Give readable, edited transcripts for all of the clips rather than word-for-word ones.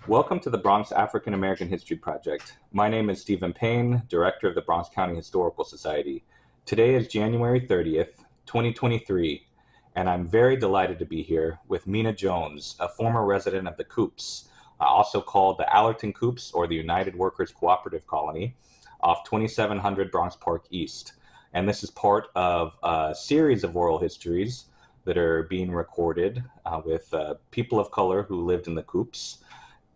Welcome to the Bronx African American History Project. My name is Steven Payne, Director of the Bronx County Historical Society. Today is January 30th, 2023, and I'm very delighted to be here with Mina Jones, a former resident of the Coops, also called the Allerton Coops or the United Workers Cooperative Colony, off 2700 Bronx Park East. And this is part of a series of oral histories that are being recorded with people of color who lived in the Coops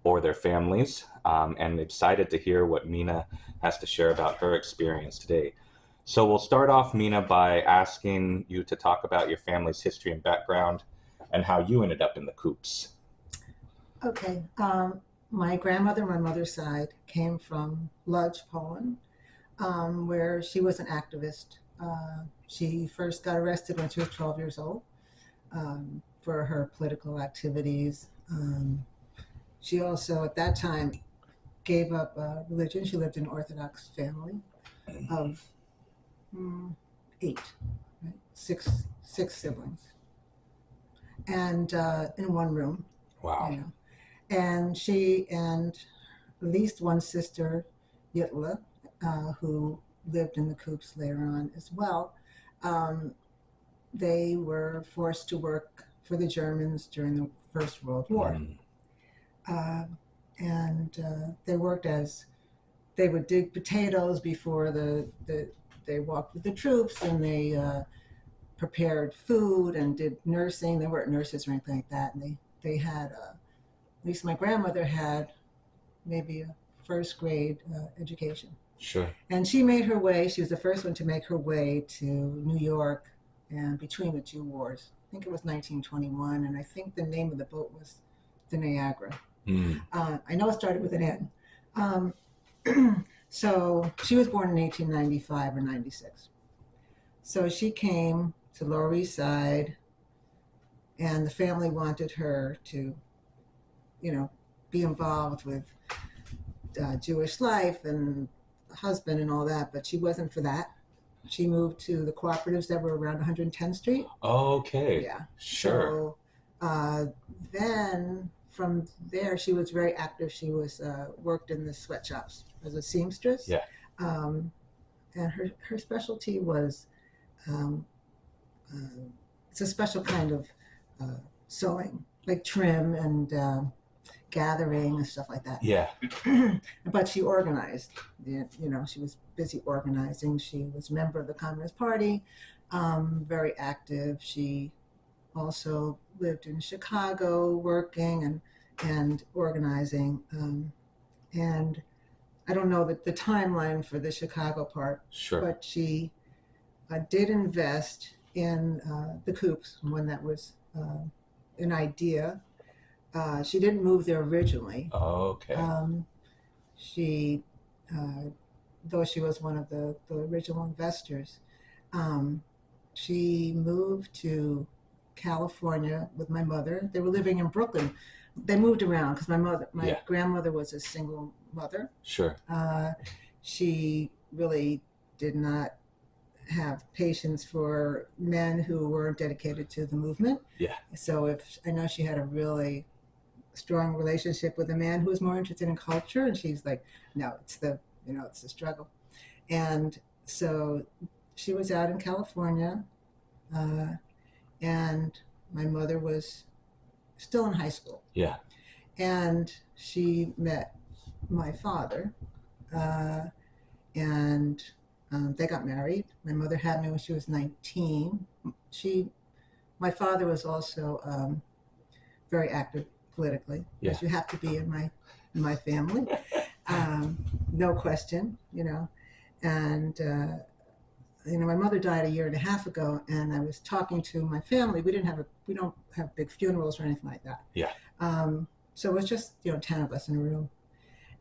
or their families, and excited to hear what Mina has to share about her experience today. So we'll start off, Mina, by asking you to talk about your family's history and background and how you ended up in the Coops. Okay. My grandmother, my mother's side, came from Lodz, Poland, where she was an activist. She first got arrested when she was 12 years old for her political activities. She also, at that time, gave up religion. She lived in an Orthodox family of 8, right? Six siblings, and in one room. Wow. You know. And she and at least one sister, Yitla, who lived in the Coops later on as well, they were forced to work for the Germans during the First World War. They worked as, they would dig potatoes before they walked with the troops, and they prepared food and did nursing. They weren't nurses or anything like that. And they had, at least my grandmother had maybe a first grade education. Sure. And she made her way, she was the first one to make her way to New York and between the two wars. I think it was 1921, and I think the name of the boat was the Niagara. I know it started with an N. So she was born in 1895 or 96. So she came to Lower East Side, and the family wanted her to, be involved with Jewish life and husband and all that, but she wasn't for that. She moved to the cooperatives that were around 110th Street. Okay. Yeah. Sure. So then from there, she was very active. She was worked in the sweatshops as a seamstress. Yeah. And her specialty was, it's a special kind of sewing, like trim and gathering and stuff like that. Yeah. But she organized. She was busy organizing. She was a member of the Communist Party, very active. She also lived in Chicago working and organizing. And I don't know the timeline for the Chicago part, Sure. but she did invest in the Coops when that was an idea. She didn't move there originally. Okay. She, though she was one of the original investors, she moved to California with my mother. They were living in Brooklyn. They moved around because my grandmother was a single mother. Sure. She really did not have patience for men who weren't dedicated to the movement. Yeah. So I know she had a really strong relationship with a man who was more interested in culture, and she's like, no, it's the struggle. And so she was out in California, and my mother was still in high school. Yeah. And she met my father, and they got married. My mother had me when she was 19. My father was also very active politically, as you have to be in my family, no question, And my mother died a year and a half ago, and I was talking to my family. We don't have big funerals or anything like that. Yeah. So it was just 10 of us in a room,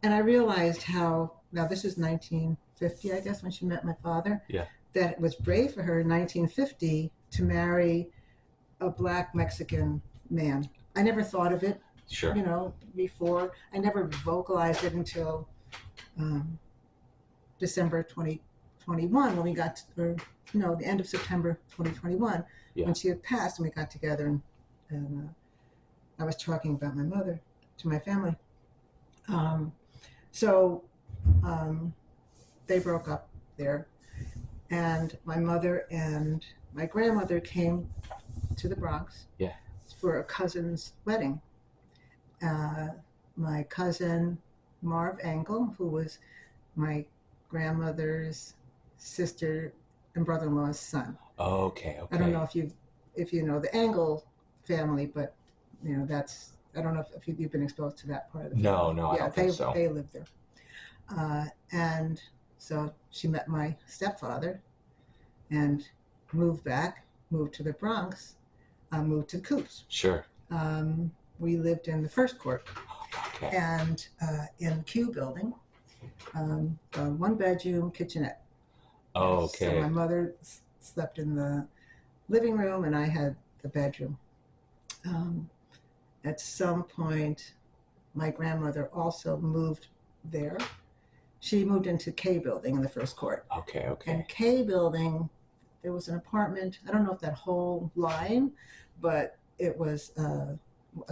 and I realized how, now this is 1950, I guess, when she met my father. Yeah. That it was brave for her in 1950 to marry a Black Mexican man. I never thought of it, Sure. Before. I never vocalized it until December 2021 when we got, the end of September 2021, when she had passed, and we got together and I was talking about my mother to my family. So they broke up there, and my mother and my grandmother came to the Bronx for a cousin's wedding. My cousin Marv Engel, who was my grandmother's sister and brother-in-law's son. Okay. I don't know if you know the Engel family, but that's, I don't know if you've been exposed to that part of the family. No, I don't think so. They lived there. And so she met my stepfather and moved to the Bronx, moved to Coops. Sure. We lived in the first court. Okay. And in the Q building, a one-bedroom kitchenette. Oh, okay. So my mother slept in the living room, and I had the bedroom. At some point, my grandmother also moved there. She moved into K building in the first court. Okay. And K building, there was an apartment. I don't know if that whole line, but it was a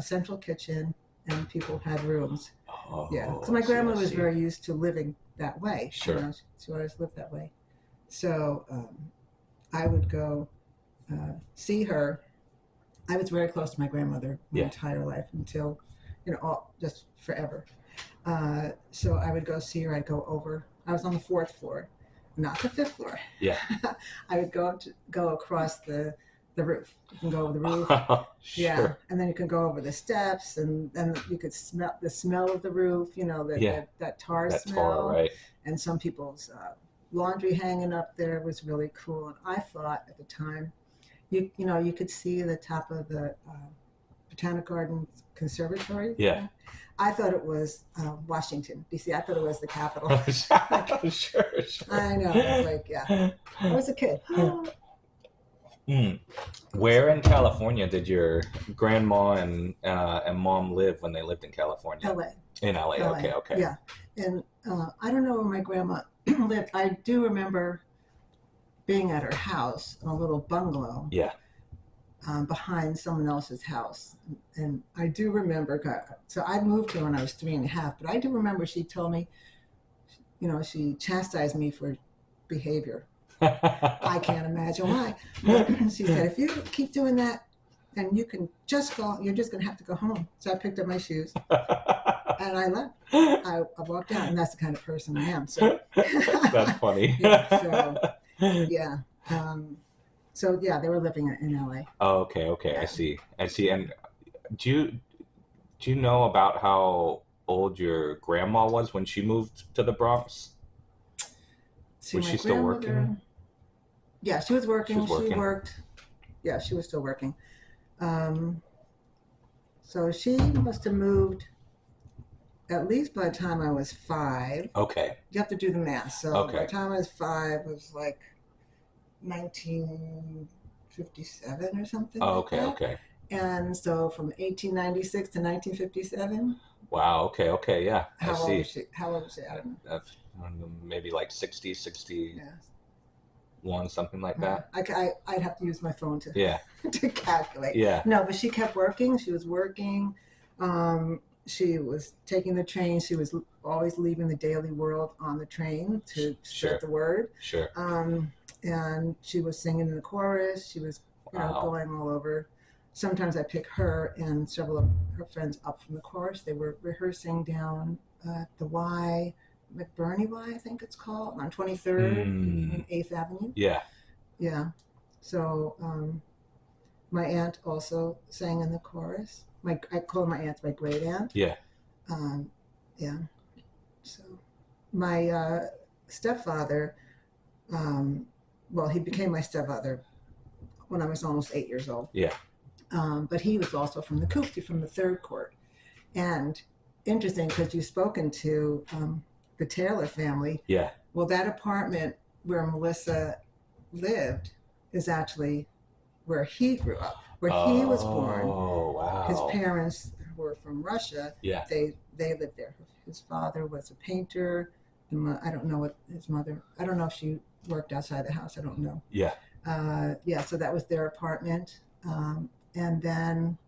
central kitchen, and people had rooms. Oh, yeah. So my grandmother was very used to living that way. Sure. She always lived that way. So I would go see her. I was very close to my grandmother my entire life until, just forever. So I would go see her. I'd go over. I was on the 4th floor, not the 5th floor. Yeah. I would go across the roof. You can go over the roof. Sure. Yeah. And then you can go over the steps, and then you could smell the smell of the roof, that tar smell. Tar, right. And some people's laundry hanging up there was really cool. And I thought at the time, you could see the top of the Botanic Garden Conservatory. Yeah. I thought it was Washington, D.C. I thought it was the capital. Sure. I know. I was like, yeah. I was a kid. Where in California did your grandma and mom live when they lived in California? L.A. In L.A. Okay. Yeah. And I don't know where my grandma lived. I do remember being at her house in a little bungalow. Yeah. Behind someone else's house. And I do remember, so I moved here when I was 3.5, but I do remember she told me, she chastised me for behavior. I can't imagine why. She said, if you keep doing that, then you're just going to have to go home. So I picked up my shoes and I left. I walked out, and that's the kind of person I am. So that's funny. So they were living in LA. Oh, okay. Yeah. I see. And do you know about how old your grandma was when she moved to the Bronx? Was she still working? Yeah, she was working. She worked. Yeah, she was still working. So she must have moved at least by the time I was 5. Okay. You have to do the math. So by the time I was 5, it was like 1957 or something. Oh, okay. And so from 1896 to 1957. Wow. Okay. Yeah. How old was she? I don't know. Maybe like 60, 61, something like that. I'd have to use my phone to to calculate. Yeah. No, but she kept working. She was working. She was taking the train. She was always leaving the Daily World on the train to spread the word. Sure. And she was singing in the chorus. She was going all over. Sometimes I pick her and several of her friends up from the chorus. They were rehearsing down at the McBurney Y, I think it's called, on 23rd and 8th Avenue. Yeah. Yeah. So my aunt also sang in the chorus. I call my aunt my great aunt. Yeah. Yeah. So my stepfather, he became my stepfather when I was almost 8 years old. Yeah. But he was also from the Coops, from the 3rd court. And interesting, because you've spoken to the Taylor family. Yeah. Well, that apartment where Melissa lived is actually where he grew up, where he was born. Oh, wow. His parents were from Russia. Yeah. They lived there. His father was a painter. I don't know what his mother, I don't know if she worked outside the house. I don't know. Yeah. So that was their apartment. And then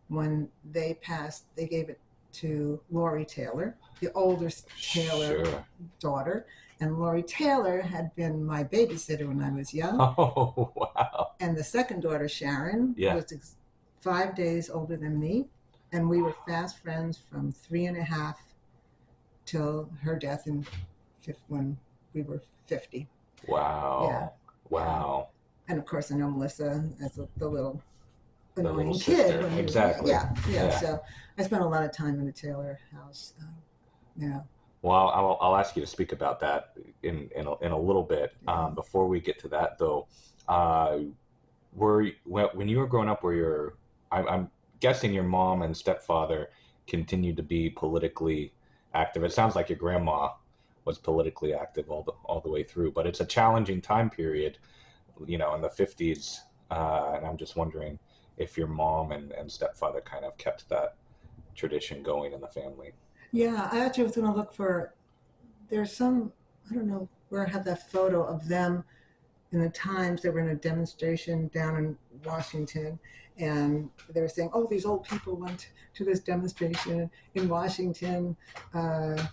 when they passed, they gave it to Lori Taylor, the older Taylor daughter. And Lori Taylor had been my babysitter when I was young. Oh, wow. And the second daughter, Sharon, was 5 days older than me. And we were fast friends from 3.5 till her death when we were 50. Wow. Yeah. Wow. And of course, I know Melissa as the little annoying sister. kid. Exactly. Yeah. So I spent a lot of time in the Taylor house. Well, I'll ask you to speak about that in a little bit. Before we get to that, though, when you were growing up, I'm guessing your mom and stepfather continued to be politically active. It sounds like your grandma was politically active all the way through, but it's a challenging time period, in the 50s, and I'm just wondering if your mom and stepfather kind of kept that tradition going in the family. Yeah, I actually was going to look for, there's some, I don't know where I have that photo of them in the Times. They were in a demonstration down in Washington, and they were saying, oh, these old people went to this demonstration in Washington. And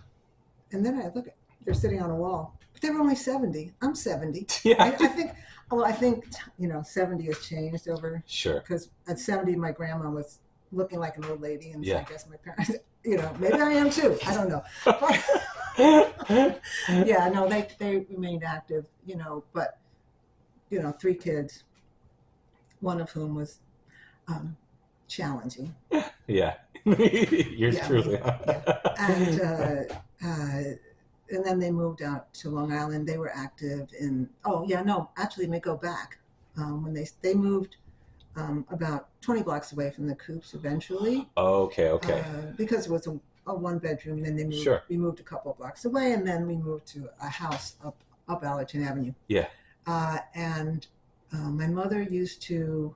then I look, they're sitting on a wall. But they were only 70. I'm 70. Yeah. I think 70 has changed over. Sure. Because at 70, my grandma was looking like an old lady, and so I guess my parents, maybe I am too. I don't know. Yeah, no, they remained active, but 3 kids, one of whom was challenging. Yeah. Yours truly. Yeah. And then they moved out to Long Island. They were active in, actually, let me go back. When they moved about 20 blocks away from the Coops eventually. Okay. Because it was a 1-bedroom. Then they moved. Sure. We moved a couple of blocks away, and then we moved to a house up Allerton Avenue. Yeah. And my mother used to,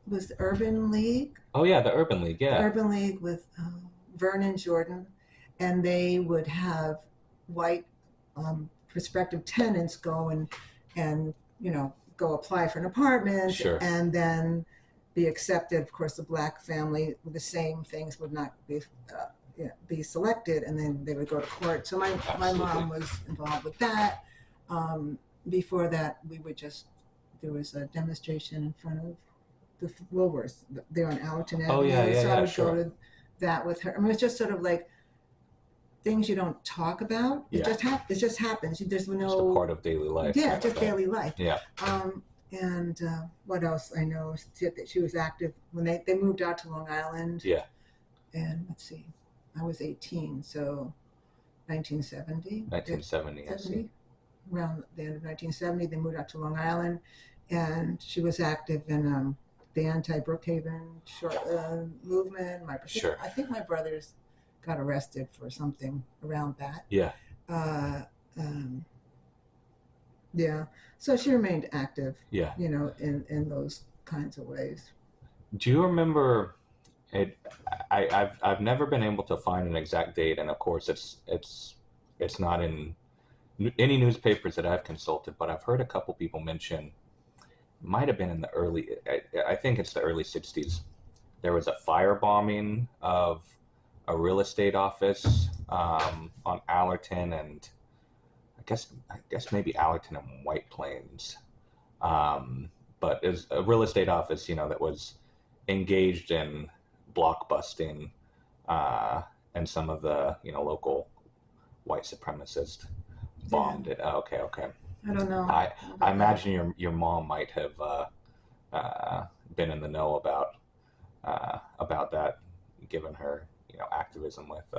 was the Urban League. Oh yeah, the Urban League. Yeah. The Urban League with Vernon Jordan, and they would have white prospective tenants go and go apply for an apartment. Sure. And then be accepted. Of course, the black family with the same things would not be selected, and then they would go to court. So my mom was involved with that. Before that, there was a demonstration in front of the Woolworths there on Allerton Avenue. Oh yeah. So I would sure. go to that with her. I mean, it's just sort of like things you don't talk about. It just happens. There's no. Just a part of daily life. Yeah, just daily life. Yeah. And what else I know is that she was active when they moved out to Long Island. Yeah. And let's see, I was 18, so 1970. 1970, I see. Around the end of 1970, they moved out to Long Island, and she was active in the anti-Brookhaven movement. Sure. I think my brothers got arrested for something around that. Yeah. Yeah. So she remained active. Yeah. In those kinds of ways. Do you remember it? I've never been able to find an exact date, and of course it's not in any newspapers that I've consulted, but I've heard a couple people mention, might have been in the I think it's the early 60s. There was a firebombing of a real estate office on Allerton and I guess maybe Allerton and White Plains. But it was a real estate office, that was engaged in blockbusting and some of the, local white supremacists bombed it. Oh, okay. I don't know. I imagine your mom might have been in the know about that, given her activism with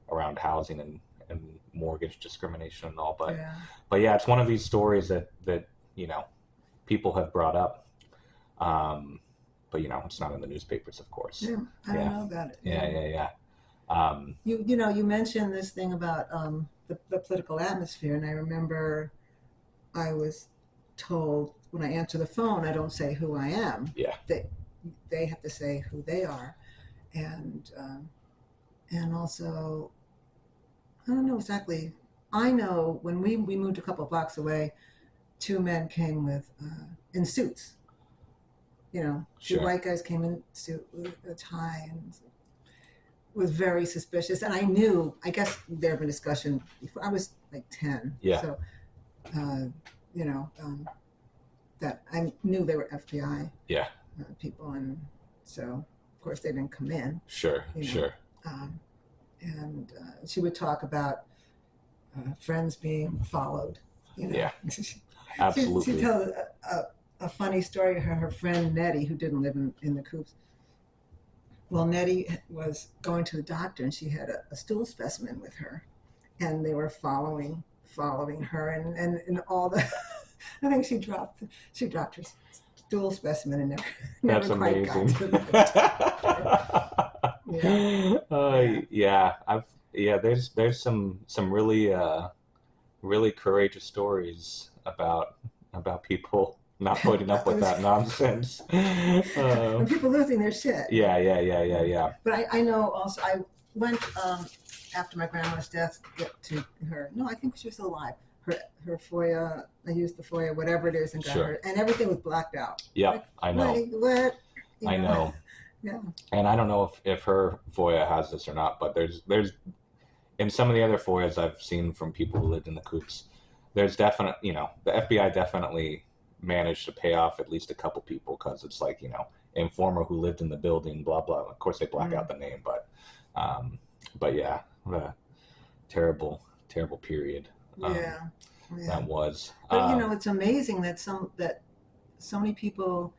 around housing and mortgage discrimination and all. But yeah, it's one of these stories that people have brought up. But it's not in the newspapers, of course. Yeah, I don't know about it. Yeah. You mentioned this thing about the political atmosphere, and I remember I was told when I answer the phone, I don't say who I am. Yeah. They have to say who they are, and also I don't know exactly. I know when we moved a couple of blocks away, 2 men came with in suits. Sure. 2 white guys came in suit with a tie, and was very suspicious. And I knew, I guess there had been discussion before. I was like 10. Yeah. So, you know, that I knew they were FBI people. And so, of course, they didn't come in. Sure, you know. sure. And she would talk about friends being followed. You know? Yeah, absolutely. She told a funny story. Her friend Nettie, who didn't live in the Coops. Well, Nettie was going to the doctor, and she had a stool specimen with her, and they were following her, and all the. I think she dropped her stool specimen and never quite got to the doctor. There's some really courageous stories about people not putting up with that nonsense. And people losing their shit. Yeah. But I know also, I went after my grandma's death to her. No, I think she was still alive. Her FOIA, I used the FOIA, whatever it is, and got her, and everything was blacked out. Yeah, like, I know. What? I know. Yeah. And I don't know if her FOIA has this or not, but there's in some of the other FOIAs I've seen from people who lived in the Coops, there's definitely, the FBI definitely managed to pay off at least a couple people, because it's like, informer who lived in the building, blah blah. Of course they black out the name, but yeah, terrible period. That was. But it's amazing that so many people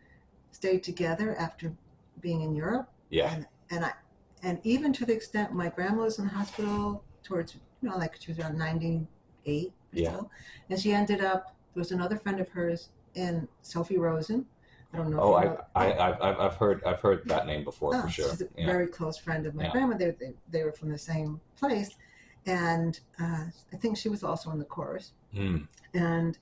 stayed together after being in Europe. Yeah. And even to the extent my grandma was in the hospital towards, like she was around 98 or so, and she ended up. There was another friend of hers in Sophie Rosen. I don't know. I've heard that name before for sure. She's a very close friend of my grandma. They were from the same place. And I think she was also in the chorus. And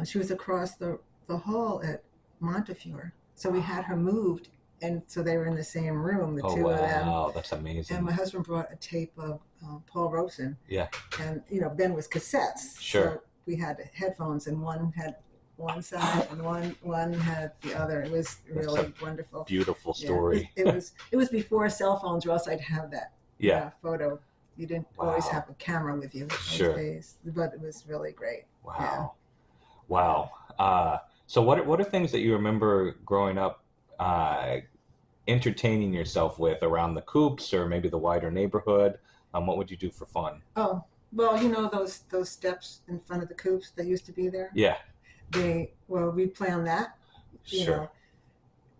she was across the hall at Montefiore. So we had her moved, and so they were in the same room, the two of them. Oh, wow, that's amazing. And my husband brought a tape of Paul Robeson. Yeah. And, then it was cassettes. Sure. So we had headphones, and one had one side and one had the other. It was really wonderful. Beautiful story. Yeah, it was before cell phones, or else I'd have that photo. You didn't always have a camera with you those days, but it was really great. Wow. Yeah. Wow. So what are things that you remember growing up entertaining yourself with around the Coops or maybe the wider neighborhood? What would you do for fun? Oh, well, those steps in front of the Coops that used to be there? Yeah. We'd play on that. Sure.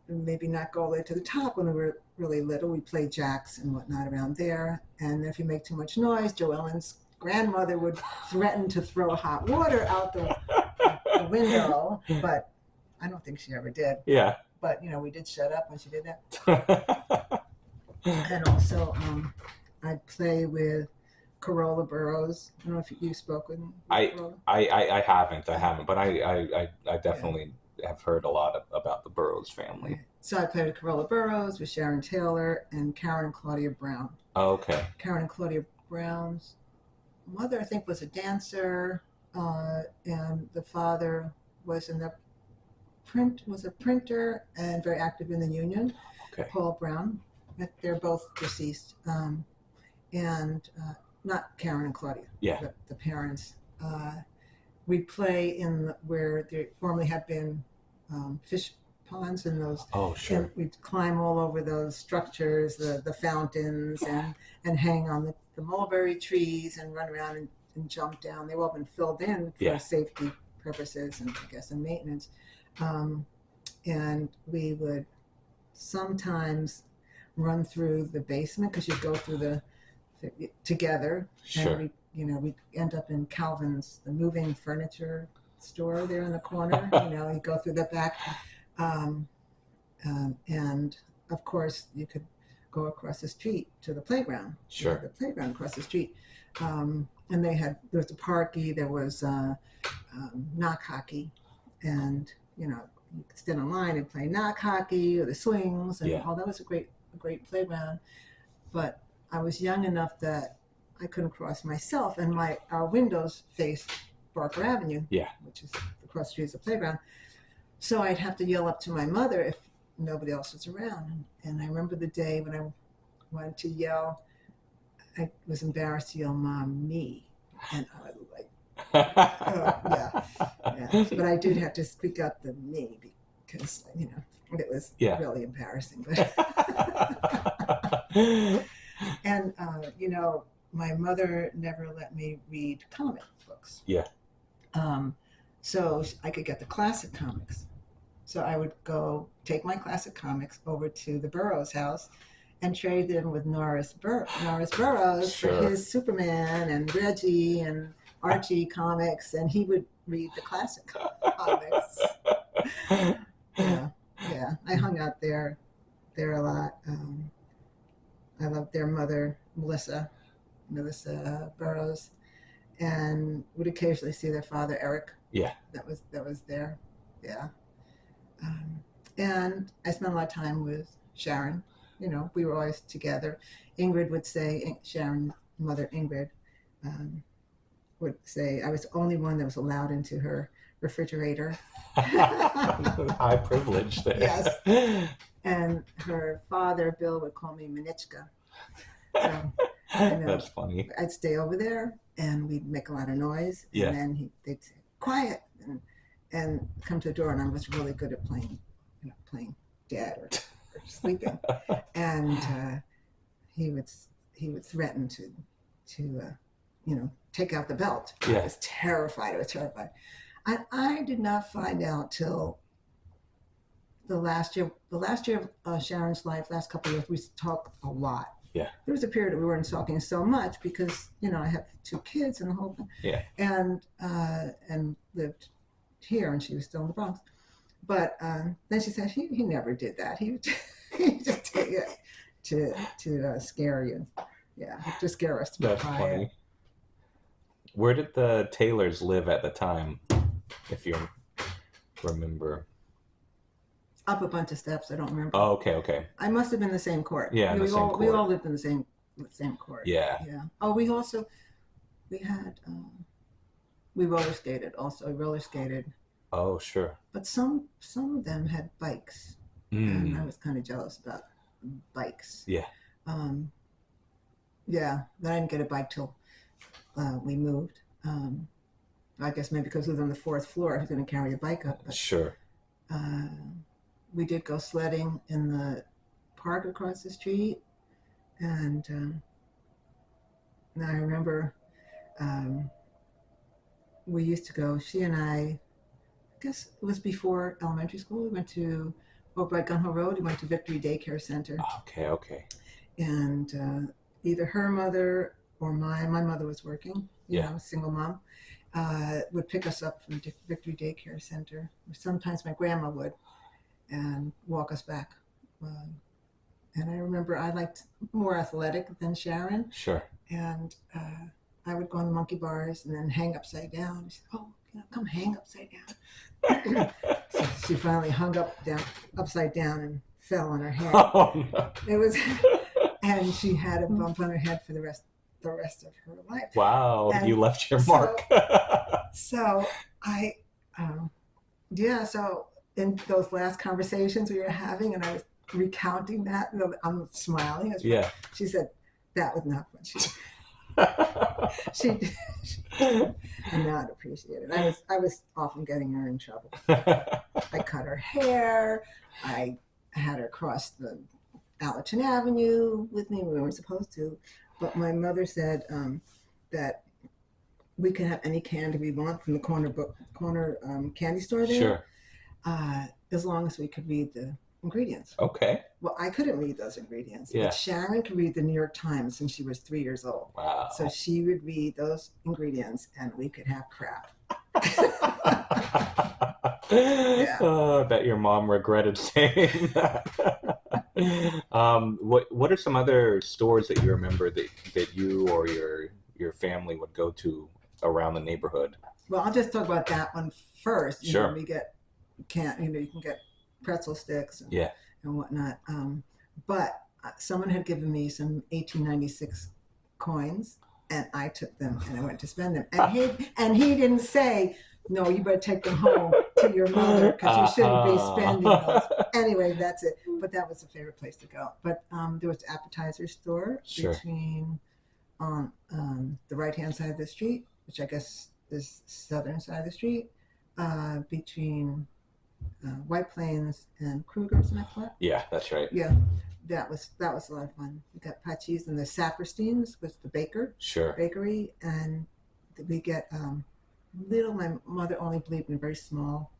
Maybe not go all the way to the top when we were really little. We played jacks and whatnot around there. And if you make too much noise, Joellen's grandmother would threaten to throw hot water out the window, but I don't think she ever did. Yeah. But, we did shut up when she did that. And also, I'd play with Corolla Burrows. I don't know if you spoke with Corolla. I haven't, but I definitely have heard a lot about the Burrows family. So I played with Corolla Burrows, with Sharon Taylor, and Karen and Claudia Brown. Oh, okay. Karen and Claudia Brown's mother, I think, was a dancer, and the father was a printer and very active in the union. Okay. Paul Brown. They're both deceased. And not Karen and Claudia. Yeah. But the parents. We'd play where there formerly had been fish ponds and those. Oh, sure. And we'd climb all over those structures, the fountains, and hang on the mulberry trees and run around and jump down. They've all been filled in for safety purposes and I guess and maintenance. And we would sometimes run through the basement because you'd go through together. Sure. And we'd end up in Calvin's, the moving furniture store there in the corner. You go through the back. And of course, you could go across the street to the playground. Sure. The playground across the street. And there was a parky, there was knock hockey. And, you could stand in line and play knock hockey or the swings. And that was a great playground. But I was young enough that I couldn't cross myself, and our windows faced Barker Avenue, which is across the street is the playground. So I'd have to yell up to my mother if nobody else was around. And I remember the day when I wanted to yell I was embarrassed to yell "Mom, me," and I was like, yeah. But I did have to speak up the "me" because it was really embarrassing. But and my mother never let me read comic books. Yeah. So I could get the classic comics. So I would go take my classic comics over to the Burroughs house and trade them with Norris Burroughs for his Superman and Reggie and Archie comics, and he would read the classic comics. Yeah. I hung out there a lot. I loved their mother, Melissa Burroughs, and would occasionally see their father, Eric. Yeah. That was there. Yeah. And I spent a lot of time with Sharon. We were always together. Ingrid would say, Sharon's mother, Ingrid, would say I was the only one that was allowed into her refrigerator. High privilege there. Yes. And her father, Bill, would call me Minichka. So, that's funny. I'd stay over there and we'd make a lot of noise. Yeah. And then they'd say, quiet, and come to the door. And I was really good at playing dead or sleeping. And he would threaten to take out the belt. Yeah. I was terrified. I did not find out till the last year of Sharon's life, last couple of years, we talked a lot. Yeah. There was a period that we weren't talking so much because, I have 2 kids and the whole thing. Yeah. And lived here, and she was still in the Bronx. But then she said he never did that. He would just take it to scare you. Yeah, to scare us to be quiet. That's funny. Where did the Taylors live at the time, if you remember? Up a bunch of steps. I don't remember. Oh, okay. I must have been the same court. Yeah, we all lived in the same court. Yeah. Yeah. Oh, we had we roller skated also. We roller skated. Oh, sure. But some of them had bikes, and I was kind of jealous about bikes. Yeah. Yeah. Then I didn't get a bike till we moved. I guess maybe because it was on the 4th floor, I was going to carry a bike up. But, sure. We did go sledding in the park across the street, and I remember we used to go. She and I guess it was before elementary school. We went to over by Gun Hill Road. We went to Victory Daycare Center. Okay. And either her mother or my mother was working. Single mom. Would pick us up from Victory Daycare Center. Or sometimes my grandma would, and walk us back. And I remember I liked more athletic than Sharon. Sure. And I would go on the monkey bars and then hang upside down. She said, "Oh, come hang upside down." So she finally hung upside down and fell on her head. Oh, no. It was, and she had a bump on her head for the rest of her life. Wow, and you left your mark. So I, so in those last conversations we were having, and I was recounting that, and I'm smiling. She said, "That was not fun." She did not appreciate it. I was often getting her in trouble. I cut her hair. I had her cross the Allerton Avenue with me when we weren't supposed to. But my mother said that we can have any candy we want from the corner candy store there. Sure. As long as we could read the ingredients. Okay. Well, I couldn't read those ingredients. Yeah. But Sharon could read the New York Times since she was 3 years old. Wow. So she would read those ingredients and we could have crap. Yeah. Oh, I bet your mom regretted saying that. What are some other stores that you remember that you or your family would go to around the neighborhood? Well, I'll just talk about that one first. Sure. You can get pretzel sticks and whatnot. But someone had given me some 1896 coins, and I took them and I went to spend them. And he didn't say, "No, you better take them home to your mother because you shouldn't be spending those." Anyway, that's it. But that was a favorite place to go. But there was the appetizer store between on the right-hand side of the street, which I guess is southern side of the street, between White Plains and Kruger's, and I thought. Yeah, that's right. Yeah, that was a lot of fun. We got Pachis and the Sapersteins was the bakery, and we get my mother only believed in a very small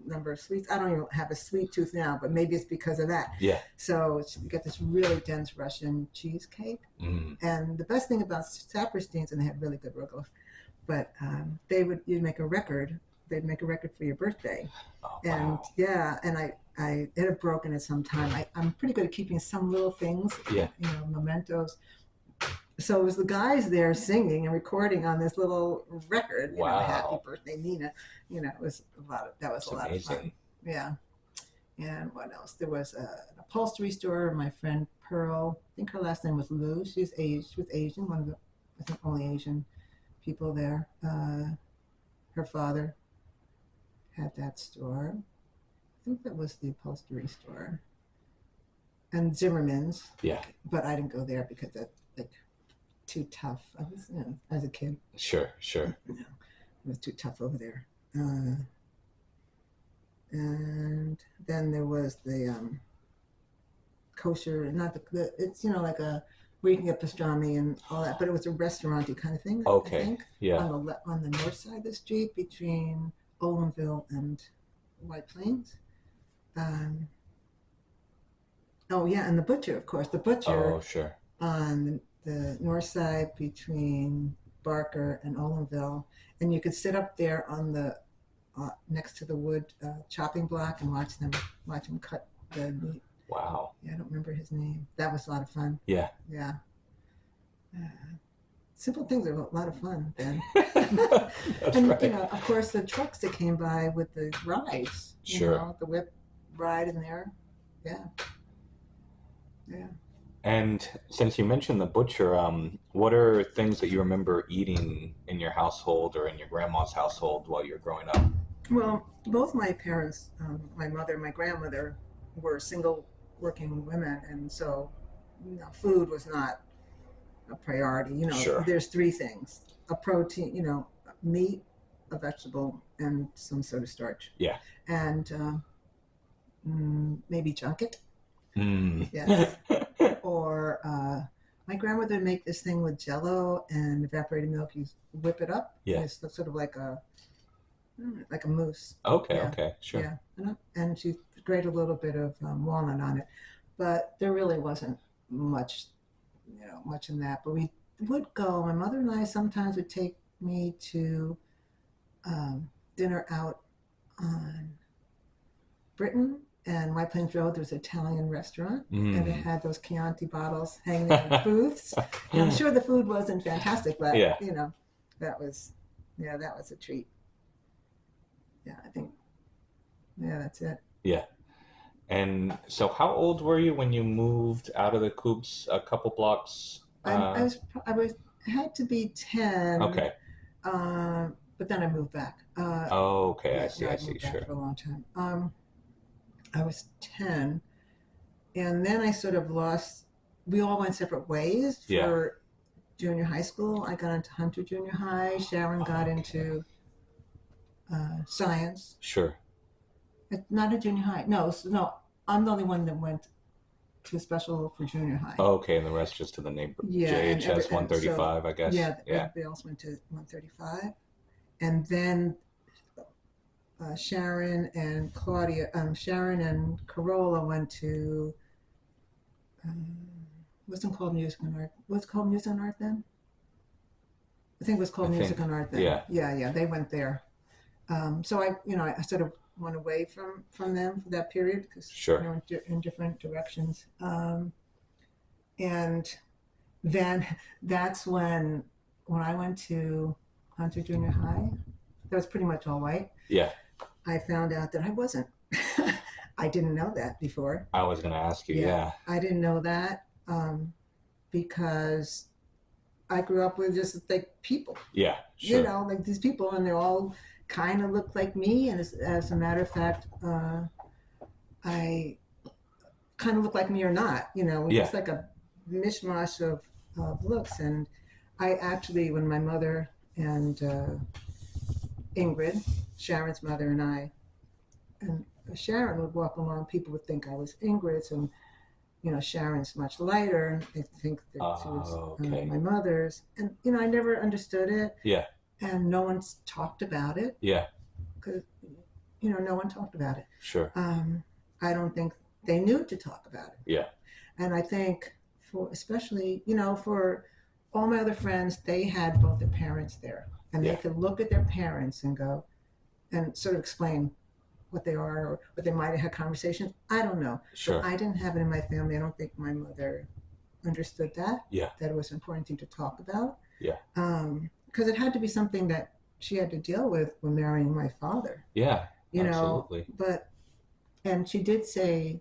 number of sweets. I don't even have a sweet tooth now, but maybe it's because of that. Yeah. So you get this really dense Russian cheesecake. And the best thing about Sapersteins, and they had really good rugelach, but you'd make a record. They'd make a record for your birthday. Oh, and wow. yeah, and I it had broken at some time. I'm pretty good at keeping some little things, mementos. So it was the guys there singing and recording on this little record, Happy Birthday, Mina. It was a lot of fun. Yeah. And what else? There was an upholstery store. My friend Pearl, I think her last name was Lou. She was Asian, one of the, I think, only Asian people there. Her father had that store. I think that was the upholstery store. And Zimmerman's. Yeah. But I didn't go there because that's too tough. I was, as a kid. Sure. It was too tough over there. And then there was the kosher, not the it's like a where you can get pastrami and all that, but it was a restaurant-y kind of thing. Okay. I think, yeah. On the north side of the street between Olinville and White Plains. And the butcher, of course. The butcher. Oh, sure. On the north side between Barker and Olinville, and you could sit up there on the next to the wood chopping block and watch them cut the meat. Wow. Yeah, I don't remember his name. That was a lot of fun. Yeah. Yeah. Simple things are a lot of fun then. That's and right. Of course, the trucks that came by with the rides. Sure. The whip ride in there. Yeah. Yeah. And since you mentioned the butcher, what are things that you remember eating in your household or in your grandma's household while you were growing up? Well, both my parents, my mother and my grandmother, were single working women, and so food was not a priority. Sure. There's three things: a protein, meat, a vegetable, and some sort of starch. Yeah. And maybe junket. Mm. Yes. Or my grandmother would make this thing with Jell-O and evaporated milk. You whip it up. Yeah. It's sort of like a mousse. Okay. Yeah. Okay. Sure. Yeah. And she grated a little bit of walnut on it, but there really wasn't much in that. But we would go. My mother and I sometimes would take me to dinner out on Britain and White Plains Road. There was an Italian restaurant, and it had those Chianti bottles hanging in the booths. And I'm sure the food wasn't fantastic, but that was a treat. Yeah, I think. Yeah, that's it. Yeah. And so how old were you when you moved out of the Coops a couple blocks? I had to be 10. Okay. But then I moved back. Okay. Yeah, I see. Sure. For a long time. I was 10, and then I sort of lost. We all went separate ways for junior high school. I got into Hunter Junior High. Sharon got into science. Sure. Not a junior high. No. I'm the only one that went to special for junior high. Okay, and the rest just to the neighbor. Yeah, JHS 135, I guess. Yeah. Everybody else went to 135, and then Sharon and Carola went to wasn't called Music and Art. What's called Music and Art then? I think it was called Music and Art then. Yeah. They went there. So I sort of went away from them for that period because in different directions. And then that's when I went to Hunter Junior High. That was pretty much all white. Yeah. I found out that I wasn't. I didn't know that before. I was going to ask you, yeah. I didn't know that because I grew up with just like people. Yeah, sure. Like these people, and they all kind of look like me. And as a matter of fact, I kind of look like me or not. Just like a mishmash of of looks. And I actually, when my mother and Ingrid, Sharon's mother, and Sharon would walk along, people would think I was Ingrid's, and Sharon's much lighter, and I think that she was my mother's, and I never understood it. Yeah. And no one's talked about it. Yeah. Because no one talked about it. Sure. I don't think they knew to talk about it. Yeah. And I think especially for all my other friends, they had both their parents there, and they could look at their parents and go and sort of explain what they are, or what they might have had conversations. I don't know. Sure. But I didn't have it in my family. I don't think my mother understood that. Yeah. That it was an important thing to talk about. Yeah. Because it had to be something that she had to deal with when marrying my father. Yeah. Absolutely. And she did say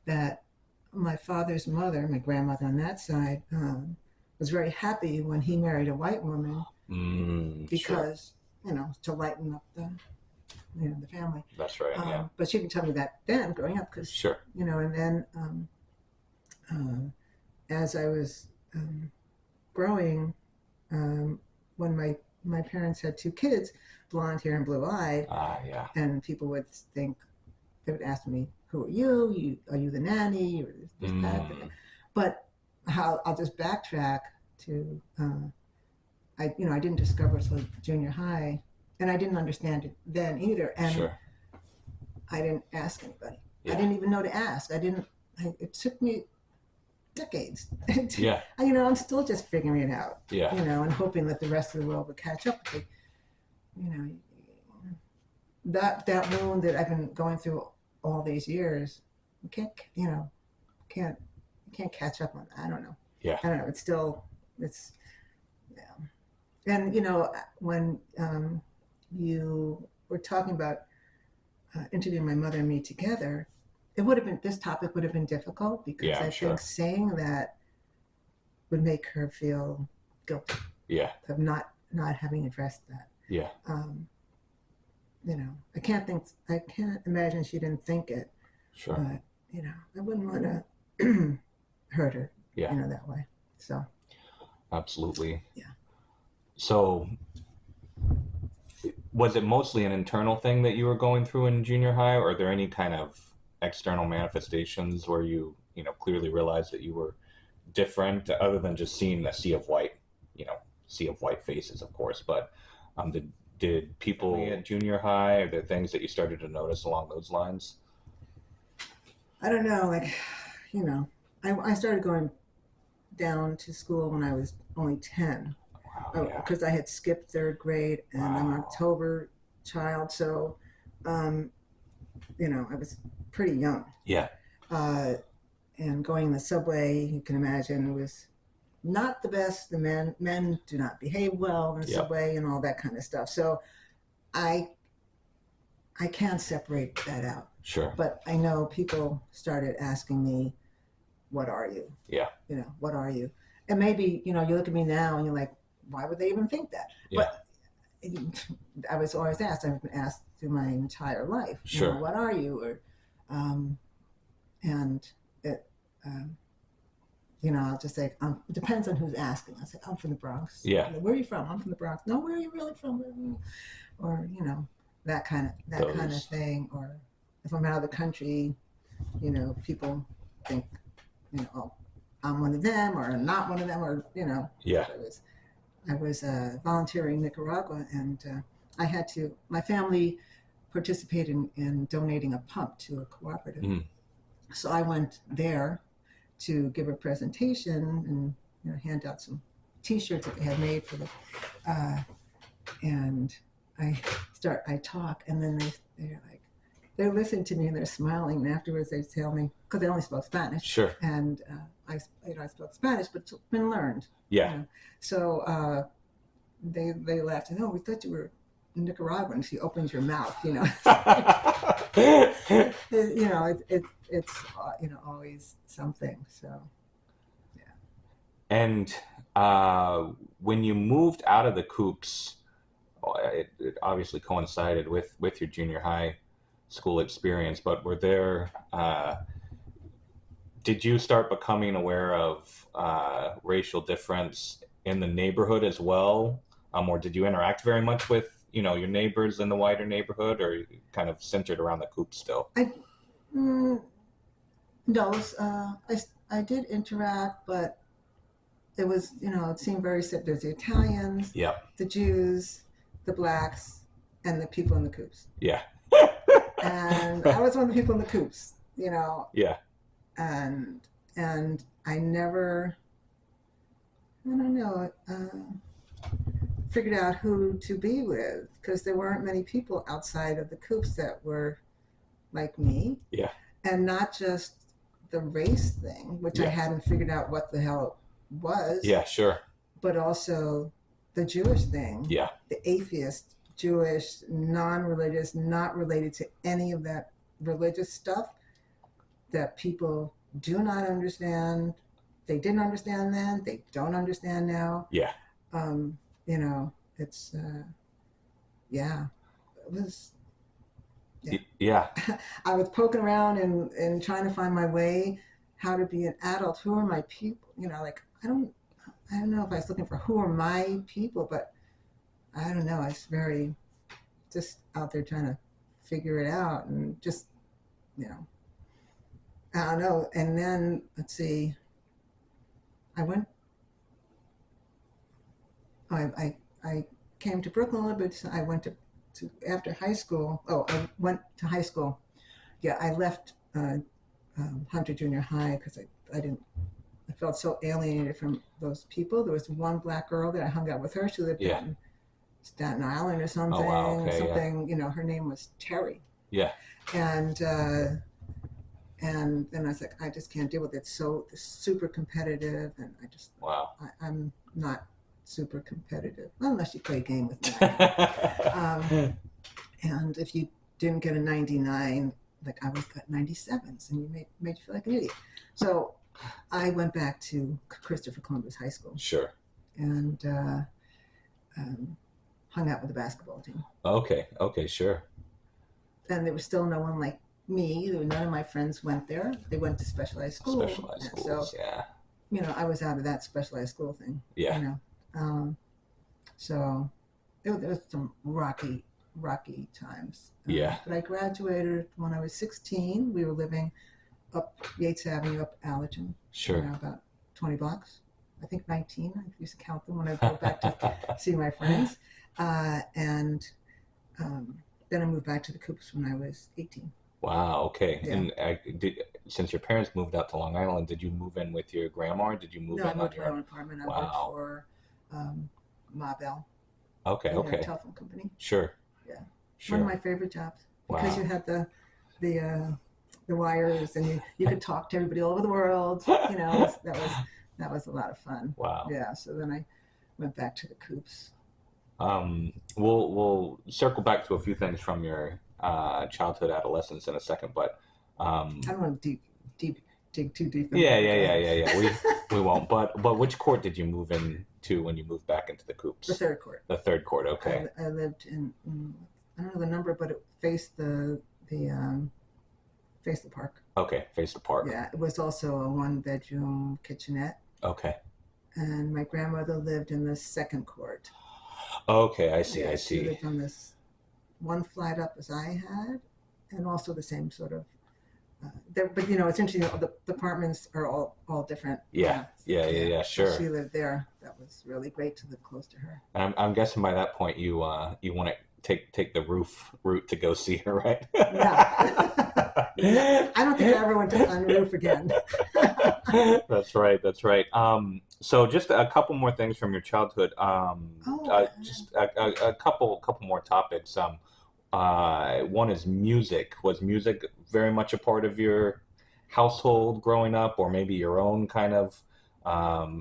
that my father's mother, my grandmother on that side, was very happy when he married a white woman because, to lighten up the family. That's right, yeah. But she didn't tell me that then growing up because, sure. And then as I was growing, when my parents had two kids, blonde hair and blue-eyed, yeah. and people would think, they would ask me, who are you? Are you the nanny? Or this, that. But I'll just backtrack to, I didn't discover it until junior high, and I didn't understand it then either. And sure. I didn't ask anybody. Yeah. I didn't even know to ask. It took me decades. Yeah. I'm still just figuring it out. Yeah. And hoping that the rest of the world would catch up. But, that wound that I've been going through all these years, you can't catch up on. I don't know. Yeah. I don't know. It's yeah. And when you were talking about interviewing my mother and me together, this topic would have been difficult because I think saying that would make her feel guilty. Yeah. Of not having addressed that. Yeah. I can't imagine she didn't think it. Sure. But I wouldn't want to hurt her. Yeah. That way. So. Absolutely. Yeah. So, was it mostly an internal thing that you were going through in junior high, or are there any kind of external manifestations where you clearly realized that you were different, other than just seeing a sea of white faces, of course, but did people at junior high, are there things that you started to notice along those lines? I don't know, I started going down to school when I was only 10. Wow, because I had skipped third grade, and I'm an October child, so I was pretty young. Yeah. And going in the subway, you can imagine, was not the best. The men do not behave well in the subway and all that kind of stuff. So I can't separate that out. Sure. But I know people started asking me, what are you? Yeah. What are you? And maybe, you look at me now and you're like, why would they even think that? Yeah. But I was always asked. I've been asked through my entire life. Sure. What are you? Or, and it, I'll just say, it depends on who's asking. I say, I'm from the Bronx. Yeah. Where are you from? I'm from the Bronx. No, where are you really from? Or, that kind of thing. Or if I'm out of the country, people think, oh, I'm one of them, or not one of them, or, Yeah. I was volunteering in Nicaragua, and my family participated in donating a pump to a cooperative. Mm. So I went there to give a presentation and hand out some T-shirts that they had made for the, and I talk, and then they're listening to me and they're smiling, and afterwards they tell me, because they only spoke Spanish. Sure. And I spoke Spanish, but it's been learned. Yeah. So they laughed and, oh, we thought you were Nicaraguan. She opens your mouth, it's always something. So yeah. And when you moved out of the Coops, it obviously coincided with your junior high school experience, but were there did you start becoming aware of racial difference in the neighborhood as well? Or did you interact very much with, your neighbors in the wider neighborhood, or kind of centered around the coop still? Mm, no, I did interact, but it was, it seemed very simple. There's the Italians, Yeah. the Jews, the blacks, and the people in the coops. Yeah. And I was one of the people in the coops, Yeah. and I never, I don't know, figured out who to be with, because there weren't many people outside of the coops that were like me. Yeah. And not just the race thing, which I hadn't figured out what the hell it was. Yeah, sure. But also the Jewish thing. Yeah. The atheist, Jewish, non-religious, not related to any of that religious stuff that people do not understand. They didn't understand then. They don't understand now. Yeah. It's, it was, yeah. I was poking around and trying to find my way, how to be an adult. Who are my people? I don't know if I was looking for who are my people, but I don't know. I was very just out there trying to figure it out, and just, I don't know. And then, let's see, I came to Brooklyn a little bit. So I went to after high school. I went to high school. Yeah, I left Hunter Junior High because I felt so alienated from those people. There was one black girl that I hung out with her. She lived in Staten Island or something. Oh, wow. Okay, something, her name was Terry. Yeah. And then I was like, I just can't deal with it. So super competitive, and I just, wow. I'm not super competitive, unless you play a game with me. And if you didn't get a 99, like I was got 97s, and you made you feel like an idiot. So I went back to Christopher Columbus High School. Sure. And hung out with the basketball team. Okay, sure. And there was still no one like me. None of my friends went there. They went to specialized schools. Specialized schools, so, yeah. I was out of that specialized school thing. Yeah. So there was some rocky times. Yeah. But I graduated when I was 16. We were living up Yates Avenue, up Allerton. Sure. About 20 blocks. I think 19. I used to count them when I go back to see my friends. And then I moved back to the Coops when I was 18. Wow. Okay. Yeah. And since your parents moved out to Long Island, did you move in with your grandma, or did you move in on your own? No, I moved to my own apartment. I worked for Ma Bell. Okay. A telephone company. Sure. Yeah. Sure. One of my favorite jobs, because you had the wires, and you could talk to everybody all over the world. That was a lot of fun. Wow. Yeah. So then I went back to the Coops. We'll circle back to a few things from your childhood, adolescence in a second, but I don't want to dig too deep. Yeah. We won't. But which court did you move into when you moved back into the Coops? The third court. The third court. Okay. I lived in I don't know the number, but it faced the park. Okay, faced the park. Yeah, it was also a 1-bedroom kitchenette. Okay. And my grandmother lived in the second court. Okay, I see. She lived on this one flight up as I had, and also the same sort of. But it's interesting. The apartments are all different. Yeah. Sure. So she lived there. That was really great to live close to her. And I'm guessing by that point you want to take the roof route to go see her, right? Yeah. I don't think I ever went on the roof again. That's right. So just a couple more things from your childhood. Just a couple more topics. One is music. Was music very much a part of your household growing up, or maybe your own kind of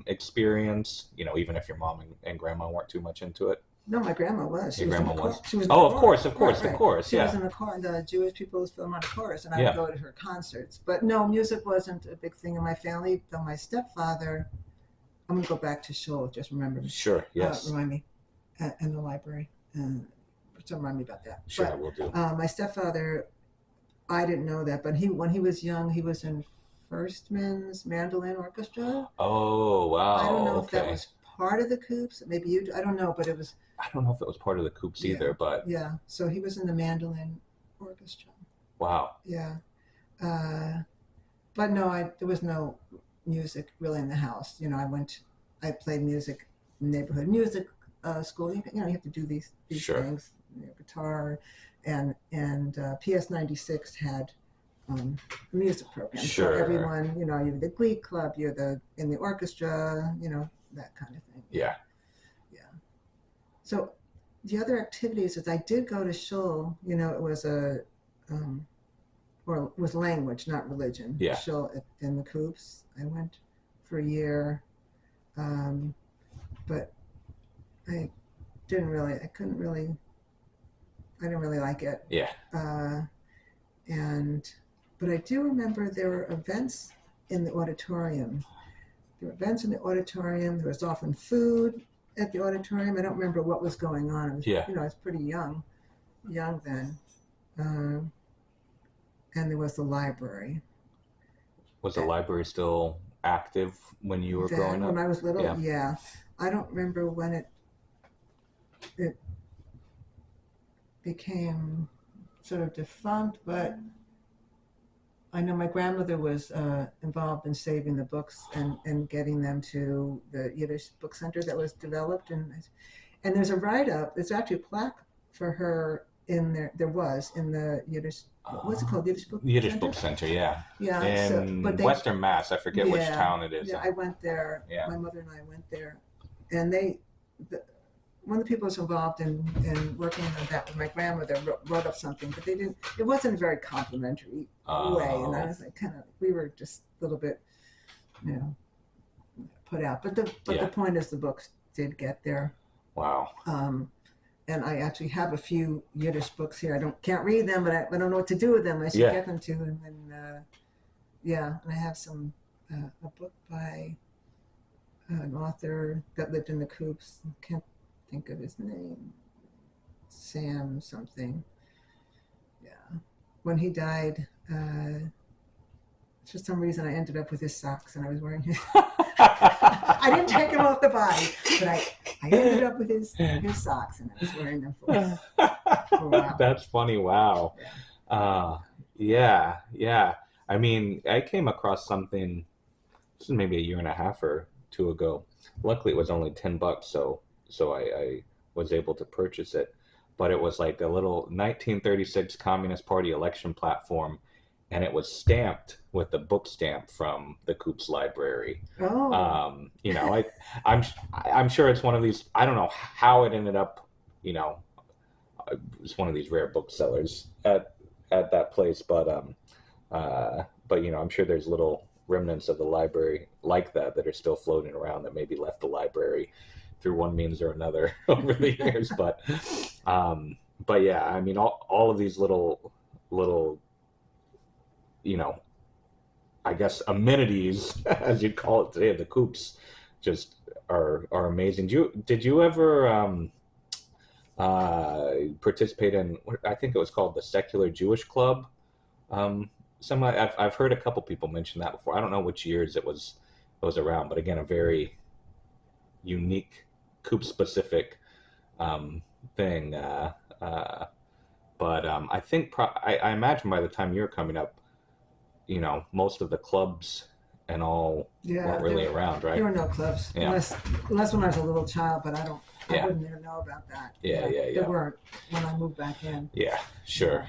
experience? Even if your mom and grandma weren't too much into it. No, my grandma was. Your grandma was. She was. Of course. She yeah. was in the Jewish People's Philharmonic Chorus, and I would go to her concerts. But no, music wasn't a big thing in my family. Though my stepfather, I'm going to go back to Shoal. Just remember me. Sure. Yes. Remind me, in the library, and remind me about that. Sure, but, we'll do. My stepfather, I didn't know that, but when he was young, he was in Firstman's Mandolin Orchestra. Oh, wow. I don't know if Okay. that was part of the Coops. Maybe you. I don't know, but it was. I don't know if it was part of the Coops either, but Yeah. So he was in the mandolin orchestra. wow. Yeah. But no, there was no music really in the house. I played music, neighborhood music school. You have to do these Sure. things. Guitar, and PS96 had a music program. Sure. So everyone, you're the Glee Club, you're in the orchestra, that kind of thing. Yeah. Yeah. So the other activities is I did go to shul. It was or it was language, not religion. Yeah. Shul in the Coops. I went for a year, but I didn't really like it. Yeah. But I do remember there were events in the auditorium. There was often food at the auditorium. I don't remember what was going on. I was pretty young then. And there was the library. Was the library still active when you were growing up? When I was little, yeah. I don't remember when it became sort of defunct, but I know my grandmother was involved in saving the books and getting them to the Yiddish book center that was developed. And there's a write-up, there's actually a plaque for her in there. There was in the Yiddish, what's it called? Yiddish Book Center, yeah. Yeah. In Western Mass, I forget which town it is. Yeah, I went there. Yeah. My mother and I went there. And one of the people who was involved in working on that was my grandmother wrote up something, but it wasn't a very complimentary way. And I was like, we were just a little bit, put out. But the point is the books did get there. Wow. And I actually have a few Yiddish books here. Can't read them, but I don't know what to do with them. I should get them to. And then, and I have a book by an author that lived in the Coops. Can't think of his name. Sam something. Yeah. When he died, for some reason I ended up with his socks and I was wearing his. I didn't take him off the body, but I ended up with his socks and I was wearing them for a while. That's funny. Wow. Yeah. I mean, I came across something, this is maybe a year and a half or two ago. Luckily, it was only $10, so I was able to purchase it. But it was like a little 1936 Communist Party election platform, and it was stamped with the book stamp from the Coops Library. Oh. I'm sure it's one of these. I don't know how it ended up. It's one of these rare booksellers at that place, but I'm sure there's little remnants of the library like that are still floating around that maybe left the library through one means or another over the years. But yeah, I mean, all of these little, I guess amenities, as you call it today, of the Coops, just are amazing. Did you ever participate in? I think it was called the Secular Jewish Club. I've heard a couple people mention that before. I don't know which years it was around, but again, a very unique Coop specific thing. But I think I imagine by the time you're coming up, most of the clubs and all weren't really around, right? There were no clubs, unless when I was a little child, but I wouldn't even know about that. Yeah. There weren't when I moved back in. Yeah, sure.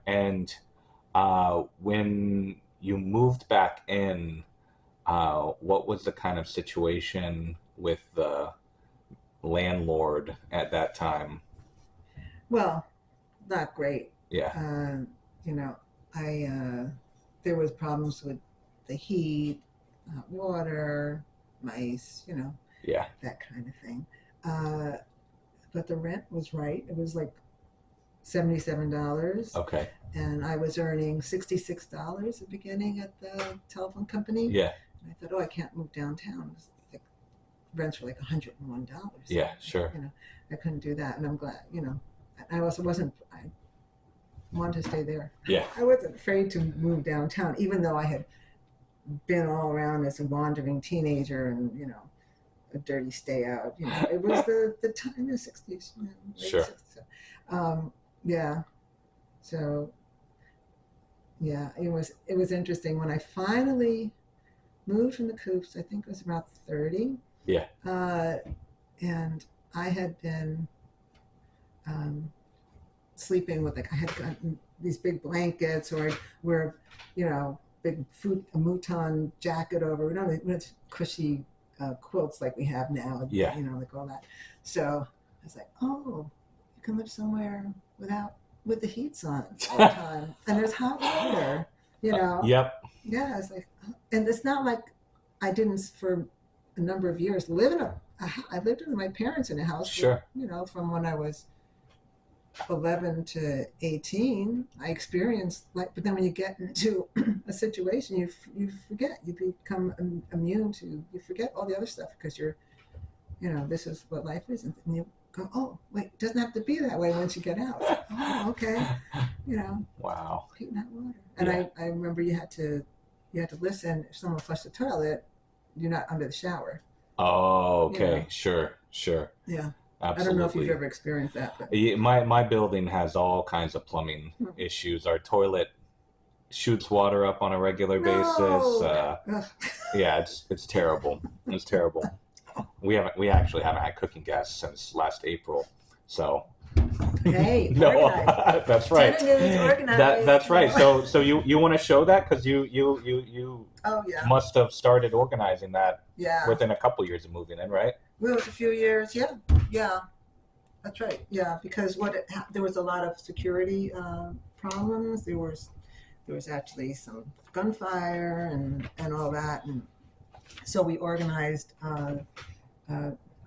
And when you moved back in, what was the kind of situation with the landlord at that time? Well, not great. Yeah. There was problems with the heat, hot water, mice, that kind of thing. But the rent was right. It was like $77. Okay. And I was earning $66 at the beginning at the telephone company. Yeah. And I thought, I can't move downtown. Rents were like $101. Yeah, sure. I couldn't do that. And I'm glad, I also I wanted to stay there. Yeah. I wasn't afraid to move downtown, even though I had been all around as a wandering teenager and, you know, a dirty stay out. You know, it was the time in the 60s. You know, late Sure. 60s. Yeah. So, yeah, it was interesting. When I finally moved from the Coops, I think it was about 30. Yeah. And I had been sleeping with, like, I had gotten these big blankets, or I'd wear, you know, big a mouton jacket over. We don't have cushy quilts like we have now. Yeah. You know, like all that. So I was like, oh, you can live somewhere with the heats on all the time, and there's hot water. You know. Yep. Yeah, it's like, and it's not like I didn't for a number of years live in I lived with my parents in a house. Sure. For, you know, from when I was 11 to 18, I experienced, like, but then when you get into a situation, you forget, you become immune to, you forget all the other stuff because you're, you know, this is what life is, and you go, oh wait, it doesn't have to be that way once you get out. Like, oh, okay, you know. Wow. Heating that water, and yeah. I remember you had to listen if someone flushed the toilet, you're not under the shower. Oh, okay, you know? Sure. Yeah. Absolutely. I don't know if you've ever experienced that. But... My building has all kinds of plumbing issues. Our toilet shoots water up on a regular basis. Yeah, it's terrible. It's terrible. We actually haven't had cooking gas since last April. So. Hey, no, that's right. That's right. So you want to show that because you oh, yeah. must have started organizing that within a couple years of moving in, right? Well, it was a few years. Yeah, that's right. Yeah, because there was a lot of security problems. There was actually some gunfire and all that, and so we organized,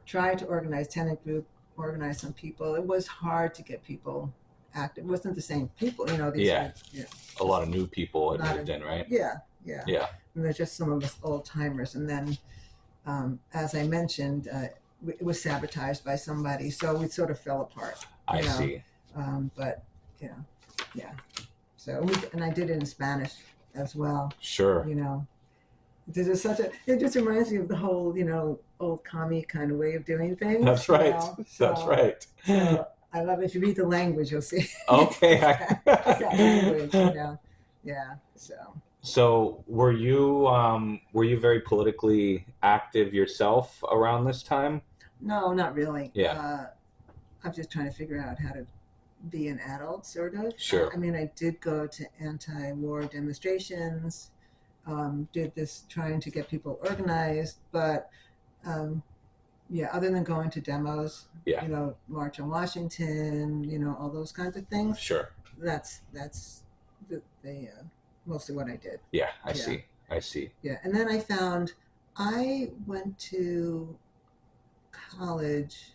tried to organize tenant group, organize some people. It was hard to get people active. It wasn't the same people, you know. A lot of new people had moved in, right? Yeah. And there's just some of us old timers, and then. As I mentioned, it was sabotaged by somebody, so we sort of fell apart. I see. But yeah. So and I did it in Spanish as well. Sure. You know, this is it just reminds me of the whole, you know, old commie kind of way of doing things. That's right. That's right. So I love it. If you read the language, you'll see. Okay. It's that language, you know. Yeah. So were you very politically active yourself around this time? No, not really. Yeah. I'm just trying to figure out how to be an adult, sort of. Sure. I mean, I did go to anti-war demonstrations, did this trying to get people organized, but other than going to demos, you know, March on Washington, you know, all those kinds of things. Sure. That's the mostly what I did. Yeah, I see. Yeah, and then I went to college,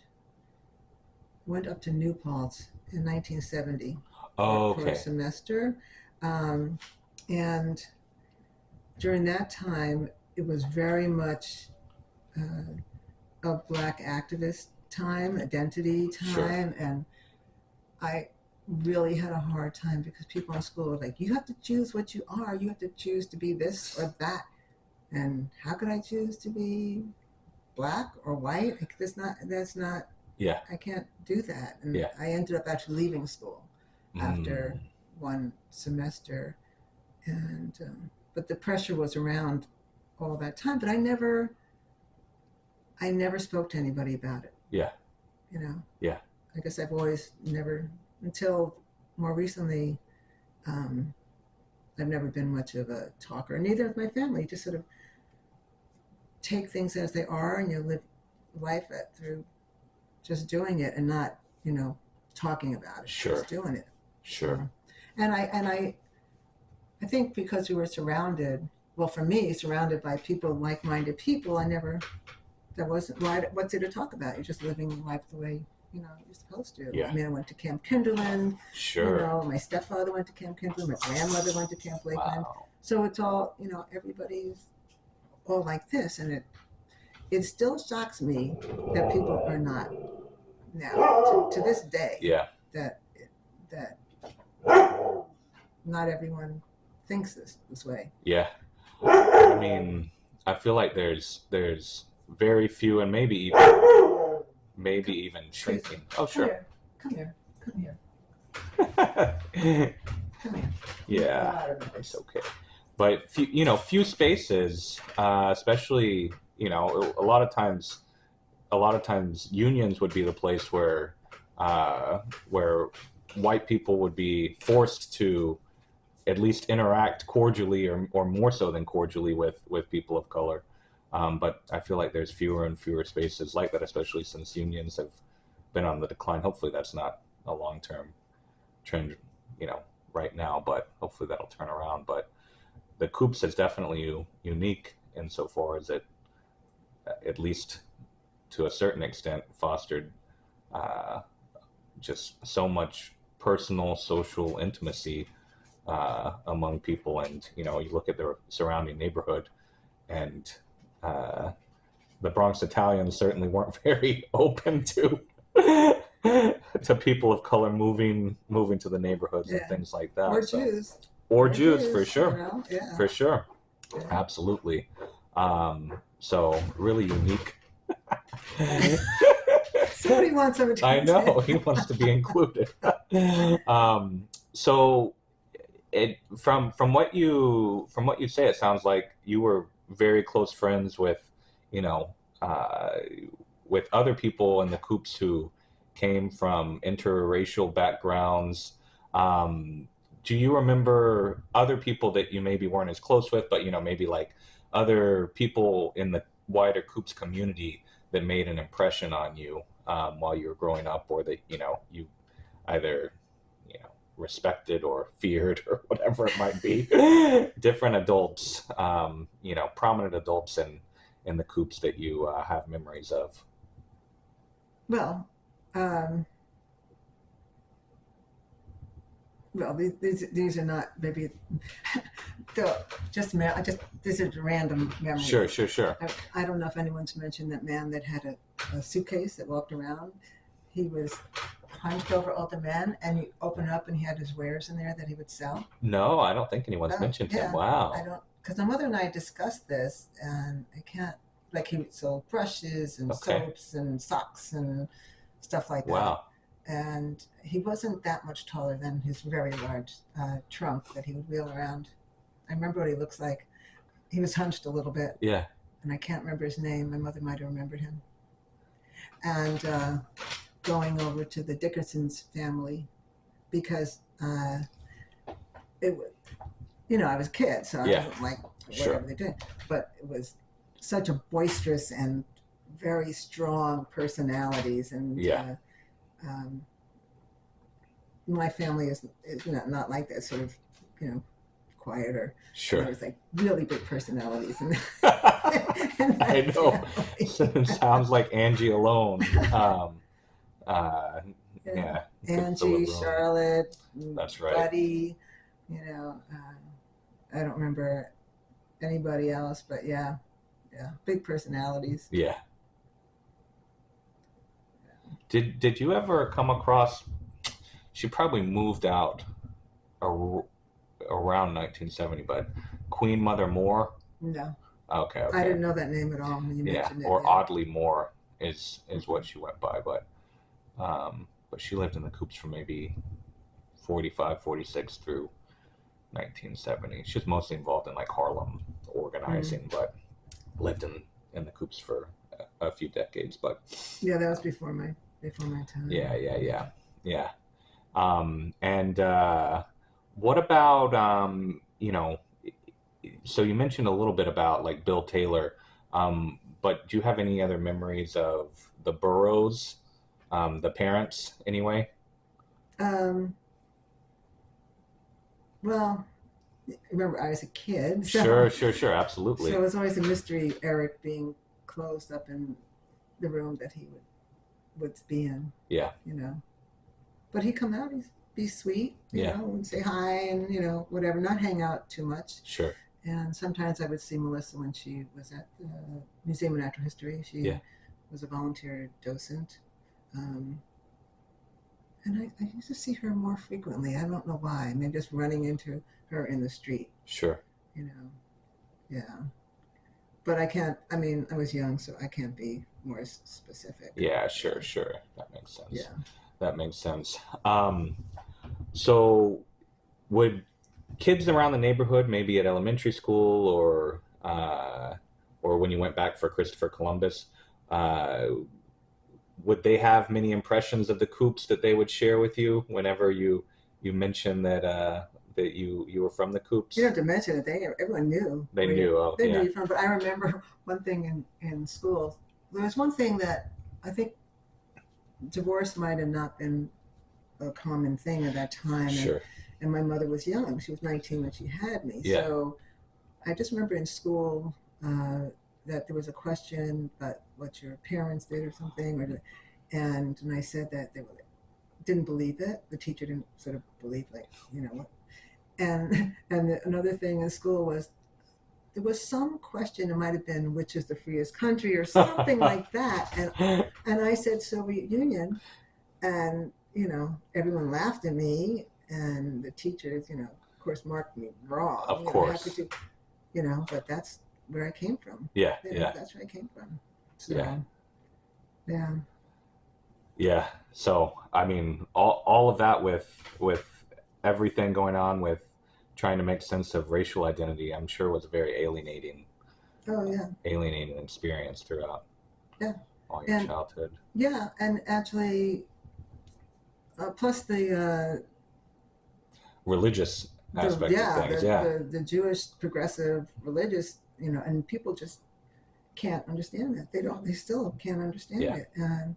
went up to New Paltz in 1970 for a semester. And during that time, it was very much a Black activist time, identity time, sure. And I really had a hard time because people in school were like, you have to choose what you are. You have to choose to be this or that. And how could I choose to be Black or white? Like, that's not, I can't do that. And I ended up actually leaving school after one semester. And, but the pressure was around all that time, but I never spoke to anybody about it. Yeah. You know? Yeah. I guess I've always never, until more recently, I've never been much of a talker. Neither has my family. You just sort of take things as they are, and you live life through just doing it and not, you know, talking about it. Sure. Just doing it. Sure. And I think because we were surrounded, well, for me, surrounded by people, like-minded people, what's there to talk about? You're just living life the way, you know, you're supposed to. Yeah. I mean, I went to Camp Kindleland. Sure. You know, my stepfather went to Camp Kindleland. My grandmother went to Camp Lakeland. Wow. So it's all, you know, everybody's all like this, and it still shocks me that people are not now to this day. Yeah. That not everyone thinks this way. Yeah. I mean, I feel like there's very few, and maybe even shrinking. Oh, sure. Come here. Come here. Yeah, it's okay. But few spaces, especially a lot of times unions would be the place where white people would be forced to at least interact cordially or more so than cordially with people of color. But I feel like there's fewer and fewer spaces like that, especially since unions have been on the decline. Hopefully that's not a long-term trend, right now, but hopefully that'll turn around. But the Coops is definitely unique insofar as it, at least to a certain extent, fostered just so much personal social intimacy among people. And you look at the surrounding neighborhood, and the Bronx Italians certainly weren't very open to people of color moving to the neighborhoods and things like that. Or Jews for sure. For sure. Yeah. Absolutely. So really unique. Somebody wants him to I know, he wants to be included. So from what you say, it sounds like you were very close friends with with other people in the Coops who came from interracial backgrounds. Do you remember other people that you maybe weren't as close with, but maybe like other people in the wider Coops community that made an impression on you while you were growing up, or that you either respected or feared or whatever it might be? Different adults, prominent adults in the Coops that you have memories of. Well, these are not maybe these are random memories. Sure. I don't know if anyone's mentioned that man that had a suitcase that walked around. He was hunched over older men, and you open up and he had his wares in there that he would sell. No, I don't think anyone's mentioned him. Wow. I don't, because my mother and I discussed this, and I can't, like, he sold brushes and soaps and socks and stuff like that. Wow. And he wasn't that much taller than his very large trunk that he would wheel around. I remember what he looks like. He was hunched a little bit. Yeah. And I can't remember his name. My mother might have remembered him. And going over to the Dickerson's family, because it was, I was a kid, so I wasn't like whatever they did. But it was such a boisterous and very strong personalities, and my family is not like that, sort of, quieter. Sure. There's like really big personalities. I know. Sounds like Angie alone. Angie, Charlotte. That's right. Buddy. I don't remember anybody else, but yeah, big personalities. Yeah. Did you ever come across? She probably moved out around 1970, but Queen Mother Moore? No. Okay. I didn't know that name at all when you mentioned it. Or Audley Moore is what she went by, but she lived in the Coops from maybe 45, 46 through 1970. She was mostly involved in like Harlem organizing, but lived in the Coops for a few decades. But yeah, that was before my time. Yeah. And what about so you mentioned a little bit about like Bill Taylor, but do you have any other memories of the Burroughs, the parents anyway? Well, remember I was a kid. So, Sure, absolutely. So it was always a mystery, Eric being closed up in the room that he would be in. Yeah. But he'd come out, he'd be sweet, and say hi and, whatever, not hang out too much. Sure. And sometimes I would see Melissa when she was at the Museum of Natural History. She was a volunteer docent. And I used to see her more frequently. I don't know why. Maybe just running into her in the street. Sure. Yeah. But I can't, I mean, I was young, so I can't be more specific. Yeah, sure, sure. That makes sense. Yeah. That makes sense. So would kids around the neighborhood, maybe at elementary school or when you went back for Christopher Columbus, uh, would they have many impressions of the Coops that they would share with you whenever you mentioned that you were from the Coops? You don't have to mention it. Everyone knew. They knew. Oh, they yeah. knew you from. But I remember one thing in school. There was one thing that I think divorce might have not been a common thing at that time. Sure. And my mother was young. She was 19 when she had me. Yeah. So I just remember in school that there was a question about what your parents did or something, and I said that they didn't believe it. The teacher didn't sort of believe, like, you know what. And another thing in school was there was some question. It might have been which is the freest country or something like that. And I said Soviet Union, and everyone laughed at me, and the teachers, of course, marked me wrong. Of course. How could you, but that's where I came from. Yeah, That's where I came from. So, yeah. Yeah. So, I mean, all of that with everything going on with trying to make sense of racial identity, I'm sure was a very alienating. Oh, yeah. Alienating experience throughout. Yeah. All your childhood. Yeah, and actually, plus the religious aspect of things. The Jewish progressive religious, and people just can't understand that. They still can't understand it. And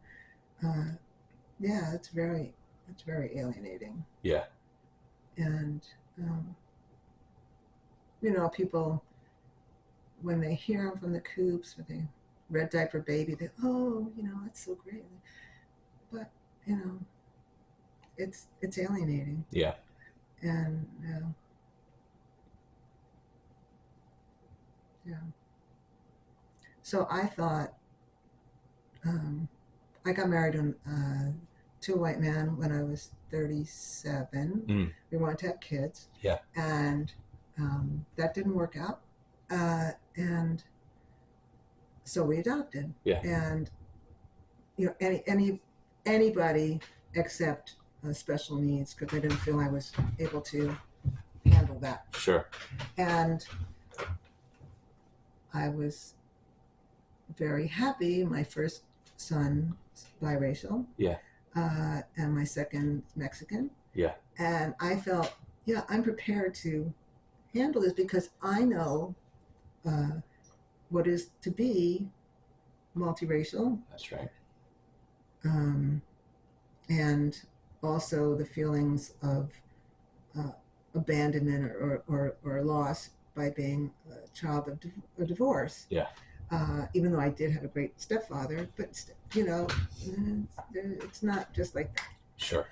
it's very alienating. Yeah. And people, when they hear from the Coops with the red diaper baby, they that's so great. But it's alienating. Yeah. And so I thought, I got married to a white man when I was 37. We wanted to have kids. Yeah. And that didn't work out. And so we adopted. Yeah. And anybody except special needs, because I didn't feel I was able to handle that. Sure. And I was very happy. My first son biracial. Yeah. And my second Mexican. Yeah. And I felt, I'm prepared to handle this because I know what is to be multiracial. That's right. And also the feelings of abandonment or loss by being a child of a divorce. Yeah. Even though I did have a great stepfather, but it's not just like that. Sure.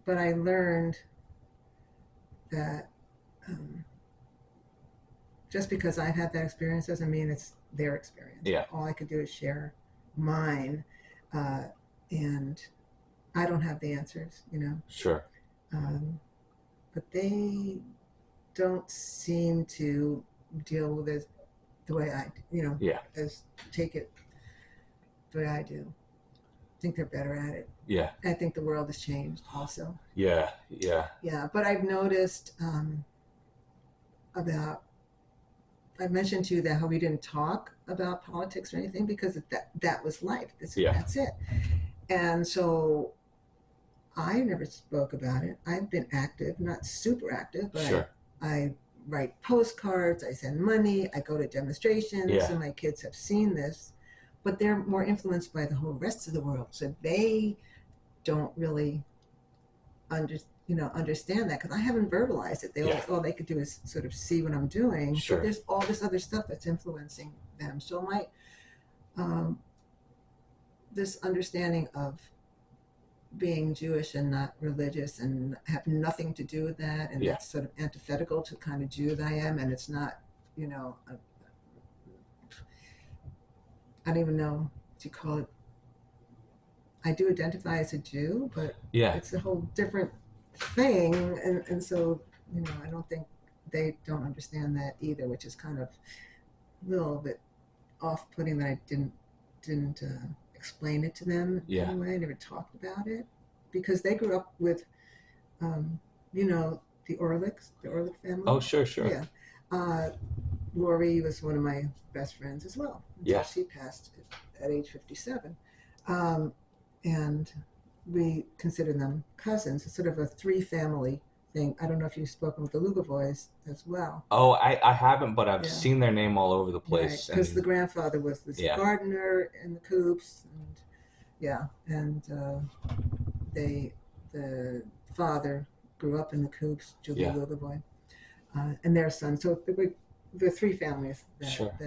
But I learned that just because I've had that experience doesn't mean it's their experience. Yeah. All I could do is share mine, and I don't have the answers, Sure. But they don't seem to deal with it the way I, as take it the way I do. I think they're better at it. Yeah. I think the world has changed also. Yeah. Yeah, but I've noticed I mentioned to you that how we didn't talk about politics or anything because that was life. That's it. And so I never spoke about it. I've been active, not super active, but sure. I write postcards, I send money, I go to demonstrations, and my kids have seen this, but they're more influenced by the whole rest of the world. So they don't really understand that because I haven't verbalized it. All they could do is sort of see what I'm doing. Sure. But there's all this other stuff that's influencing them. So this understanding of being Jewish and not religious and have nothing to do with that, and that's sort of antithetical to the kind of Jew that I am, and it's not, I don't even know what you call it. I do identify as a Jew, but it's a whole different thing, and so I don't think they don't understand that either, which is kind of a little bit off-putting that I didn't explain it to them in any way. I never talked about it because they grew up with, the Orlick family. Oh, sure. Yeah. Lori was one of my best friends as well. Until she passed at age 57. And we consider them cousins. It's sort of a three-family thing. I don't know if you've spoken with the Lugavois as well. Oh, I haven't, but I've seen their name all over the place. Because the grandfather was this gardener in the Coops, and the father grew up in the Coops, Julia Lugavois, and their son. So the three families that are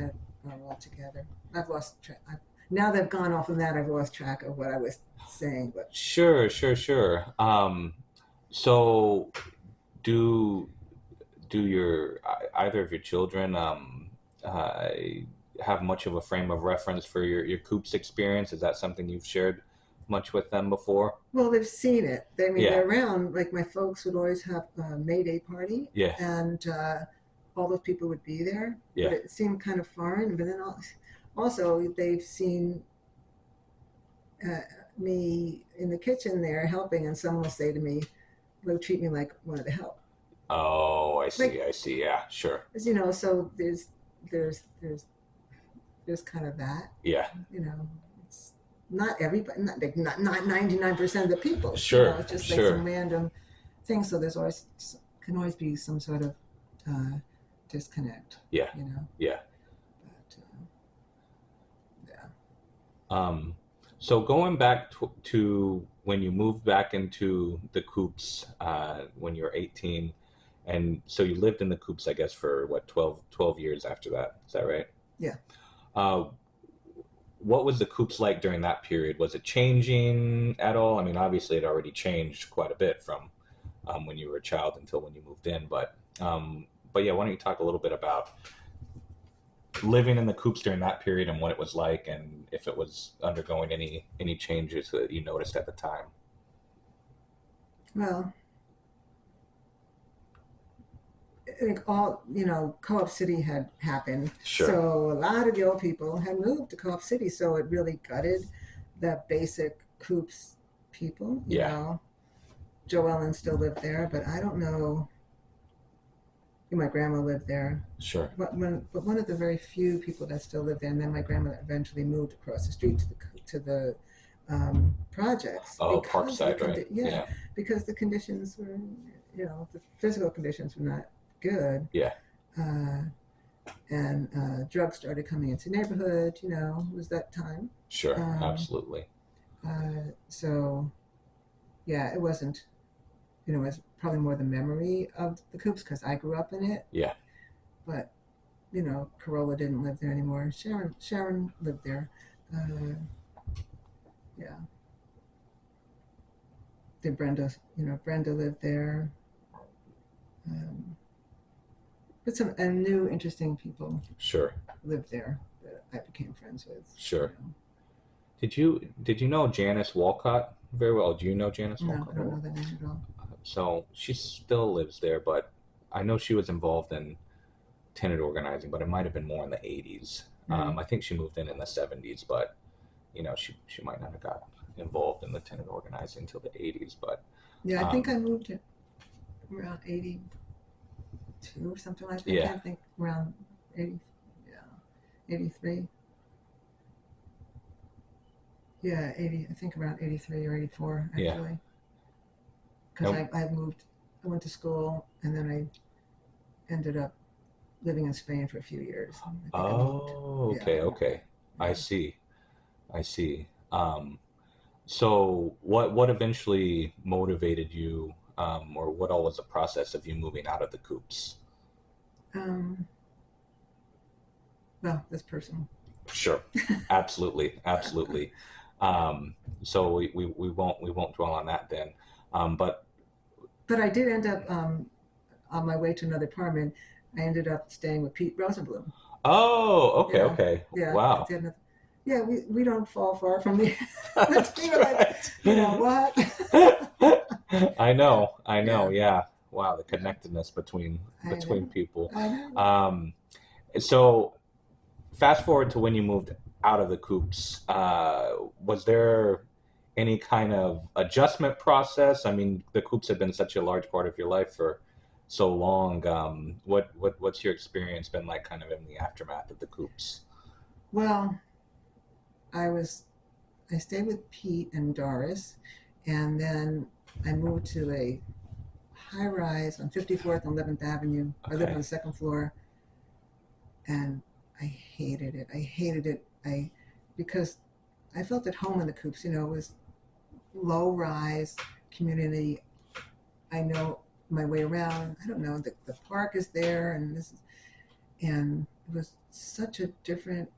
all together. I've lost track. Now they've gone off of that, I've lost track of what I was saying. But Sure. So do either of your children have much of a frame of reference for your Coops experience? Is that something you've shared much with them before? Well, they've seen it. I mean, they're around. Like my folks would always have a May Day party, and all those people would be there. But it seemed kind of foreign. But then also they've seen me in the kitchen there helping, and someone will say to me, they'll treat me like one of the help. Oh, I see. Yeah, sure. So there's kind of that. Yeah. It's not everybody, not 99% of the people. Sure. It's just like some random things. So can always be some sort of disconnect. Yeah. Yeah. But, So going back to when you moved back into the Coops when you were 18, and so you lived in the Coops, I guess, for 12 years after that. Is that right? Yeah. What was the Coops like during that period? Was it changing at all? I mean, obviously it already changed quite a bit from when you were a child until when you moved in. But yeah, why don't you talk a little bit about living in the Coops during that period and what it was like, and if it was undergoing any changes that you noticed at the time? Well, I think Co-op City had happened. Sure. So a lot of the old people had moved to Co-op City, so it really gutted the basic Coops people. You know, Joe Ellen still lived there, but I don't know. My grandma lived there. Sure. But one of the very few people that still lived there, and then my grandma eventually moved across the street to the projects. Oh, Parkside, right? Yeah, because the conditions were, the physical conditions were not good. Yeah. And drugs started coming into the neighborhood. It was that time. Sure, absolutely. So, yeah, it wasn't. It was probably more the memory of the Coops because I grew up in it. Yeah. But, Corolla didn't live there anymore. Sharon lived there. Yeah. Then Brenda lived there. But some new interesting people. Sure. Lived there that I became friends with. Sure. Did you know Janice Walcott very well? Do you know Janice Walcott? No, I don't know that name at all. So she still lives there, but I know she was involved in tenant organizing, but it might have been more in the 80s. I think she moved in the 70s, but she might not have got involved in the tenant organizing until the 80s. But yeah, I think I moved it around 82 or something like that. Yeah. I think around 83. Yeah, 80. I think around 83 or 84 actually. Yeah. Because I went to school and then I ended up living in Spain for a few years. Oh, okay. Yeah. I see. So what eventually motivated you, or what all was the process of you moving out of the Coops? Well, that's personal. Sure. Absolutely. So we won't dwell on that then. But I did end up on my way to another apartment. I ended up staying with Pete Rosenblum. Oh, okay. Yeah. Wow. Yeah, we don't fall far from the. That's right. What? I know. Yeah. Wow, the connectedness between people. I know. So fast forward to when you moved out of the Coops, was there any kind of adjustment process? I mean, the Coops have been such a large part of your life for so long. What's your experience been like kind of in the aftermath of the Coops? Well, I stayed with Pete and Doris, and then I moved to a high rise on 54th and 11th Avenue. I lived on the second floor, and I hated it. Because I felt at home in the Coops. You know, it was low rise community. I know my way around. I don't know, the park is there, and it was such a different.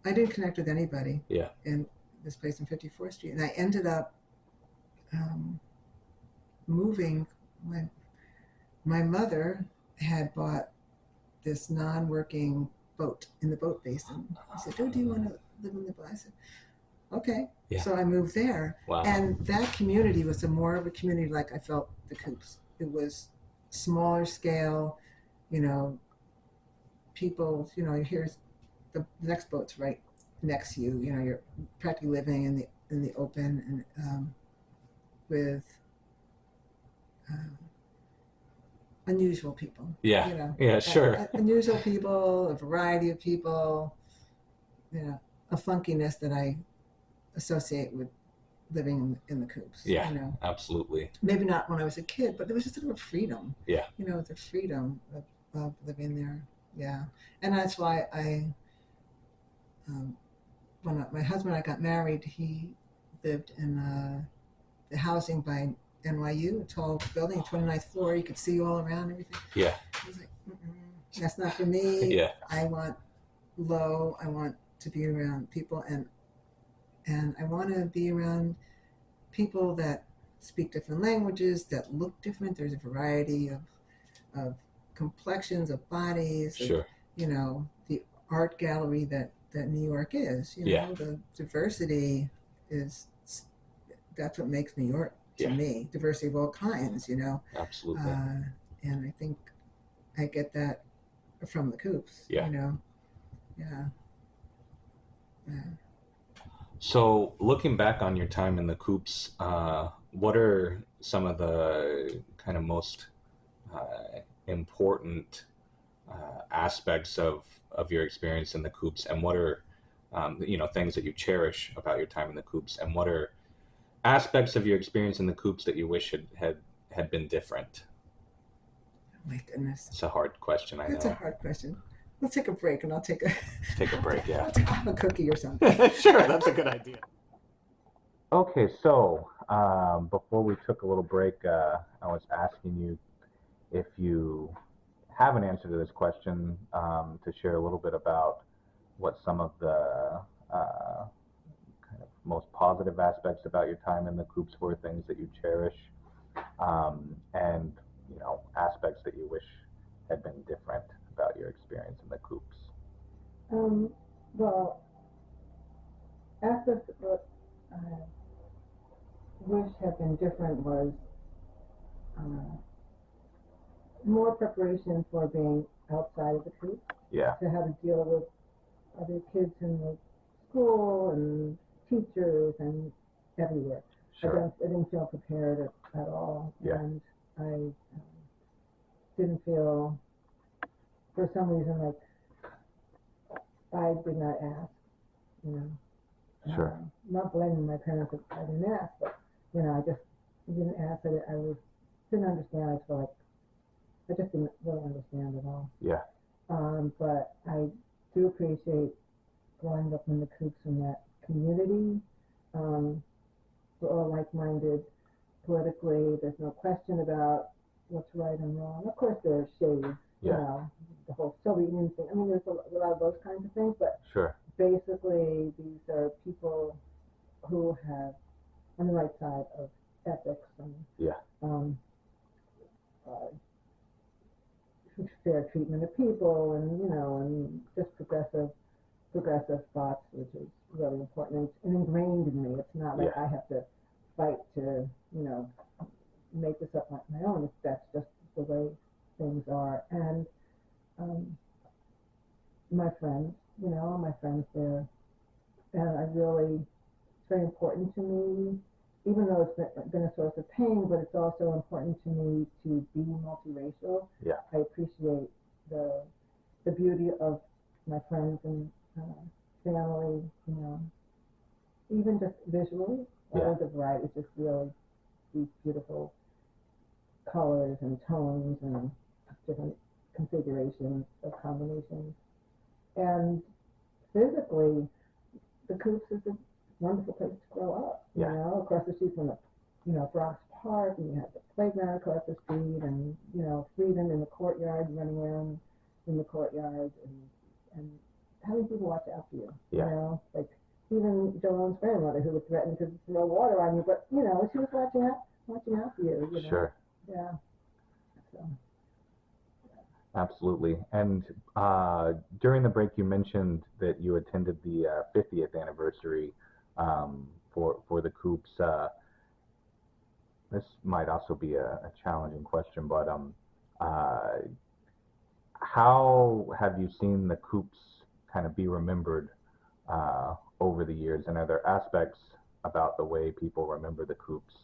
I didn't connect with anybody. Yeah. In this place on 54th Street, and I ended up moving when my mother had bought this non-working boat in the boat basin. I said, "Oh, do you want to live in the boat?" I said, "Okay." Yeah. So I moved there. Wow. And that community was more of a community like I felt the Coops. It was smaller scale, you know, people, you know, here's the next boat's right next to you. You know, you're practically living in the open, and with unusual people. Yeah. You know, yeah, sure. Unusual people, a variety of people, you know, a funkiness that I associate with living in the Coops. Yeah, you know? Absolutely. Maybe not when I was a kid, but there was just a little freedom. Yeah. You know, the freedom of living there. Yeah. And that's why when my husband and I got married, he lived in the housing by NYU, a tall building, 29th floor. You could see all around everything. Yeah. I was like, that's not for me. Yeah. I want low. I want to be around people, and I want to be around people that speak different languages, that look different. There's a variety of complexions, of bodies. Sure. Of, you know, the art gallery that New York is. You know, the diversity that's what makes New York to me. Diversity of all kinds, you know. Absolutely. And I think I get that from the Coops. Yeah. You know. Yeah. Yeah. So looking back on your time in the Coops, what are some of the kind of most important aspects of your experience in the Coops, and what are things that you cherish about your time in the Coops, and what are aspects of your experience in the Coops that you wish had been different? Oh my goodness. It's a hard question, I know. It's a hard question. Let's take a break, and I'll take a break, yeah. I'll have a cookie or something. Sure, that's a good idea. Okay, so before we took a little break, I was asking you if you have an answer to this question, to share a little bit about what some of the kind of most positive aspects about your time in the Coops were, things that you cherish, and aspects that you wish had been different about your experience in the Coops. Well, aspects of what I wish had been different was more preparation for being outside of the Coops. Yeah. To how to deal with other kids in the school and teachers and everywhere. Sure. I didn't feel prepared at all. Yeah. And I didn't feel, for some reason, like I did not ask, you know. Sure. Not blaming my parents if I didn't ask, but, you know, I just didn't ask. Didn't understand. I felt like I just didn't really understand at all. Yeah. But I do appreciate growing up in the Coops in that community. We're all like-minded politically. There's no question about what's right and wrong. Of course, there are shades, you know, the whole Soviet Union thing. I mean, there's a lot of those kinds of things, but sure. Basically, these are people who have on the right side of ethics and fair treatment of people, and and just progressive thoughts, which is really important and ingrained in me. It's not like I have to fight to make this up on my own. That's just friends, all my friends there. And it's very important to me, even though it's been a source of pain, but it's also important to me to be multiracial. Yeah. I appreciate the beauty of my friends and family, even just visually. Yeah. The variety, just really these beautiful colors and tones and different configurations of combinations. And physically, the Coops is a wonderful place to grow up. Across the street from the Bronx Park, and you have the playground across the street, and freedom in the courtyard, running around in the courtyard, and having people watch out for you. Yeah. Like even Joan's grandmother, who would threaten to throw water on you, but she was watching out for you. Sure. Yeah. So. Absolutely. And during the break, you mentioned that you attended the 50th anniversary for the Coops. This might also be a challenging question, but how have you seen the Coops kind of be remembered over the years? And are there aspects about the way people remember the Coops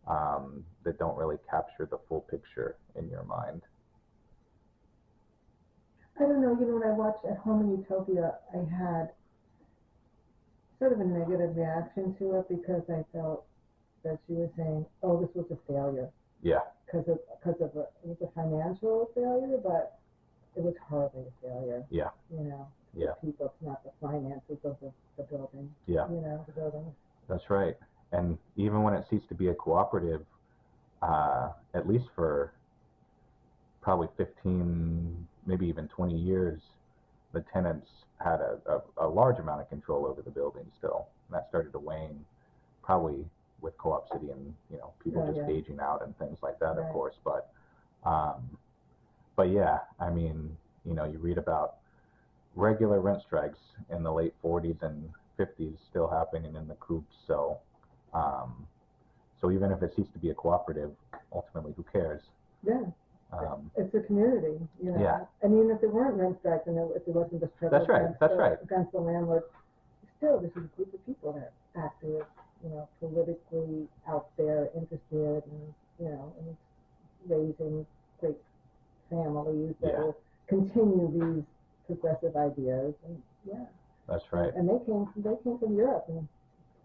that don't really capture the full picture in your mind? I don't know, when I watched At Home in Utopia, I had sort of a negative reaction to it because I felt that she was saying, oh, this was a failure. Yeah. Because it was a financial failure, but it was hardly a failure. Yeah. The people, it's not the finances of the building. Yeah. The building. That's right. And even when it ceased to be a cooperative, at least for probably 15, maybe even 20 years, the tenants had a large amount of control over the building still. And that started to wane probably with Co-op City and, people just aging out and things like that, of course. But yeah, I mean, you read about regular rent strikes in the late 40s and 50s still happening in the Coops. So even if it ceased to be a cooperative, ultimately, who cares? Yeah. It's a community, Yeah. I mean, if there weren't rent strikes and if there wasn't this trouble against the landlord, still, this is a group of people that are active, politically out there, interested, and, in raising great families that will continue these progressive ideas. And that's right. And they came from Europe,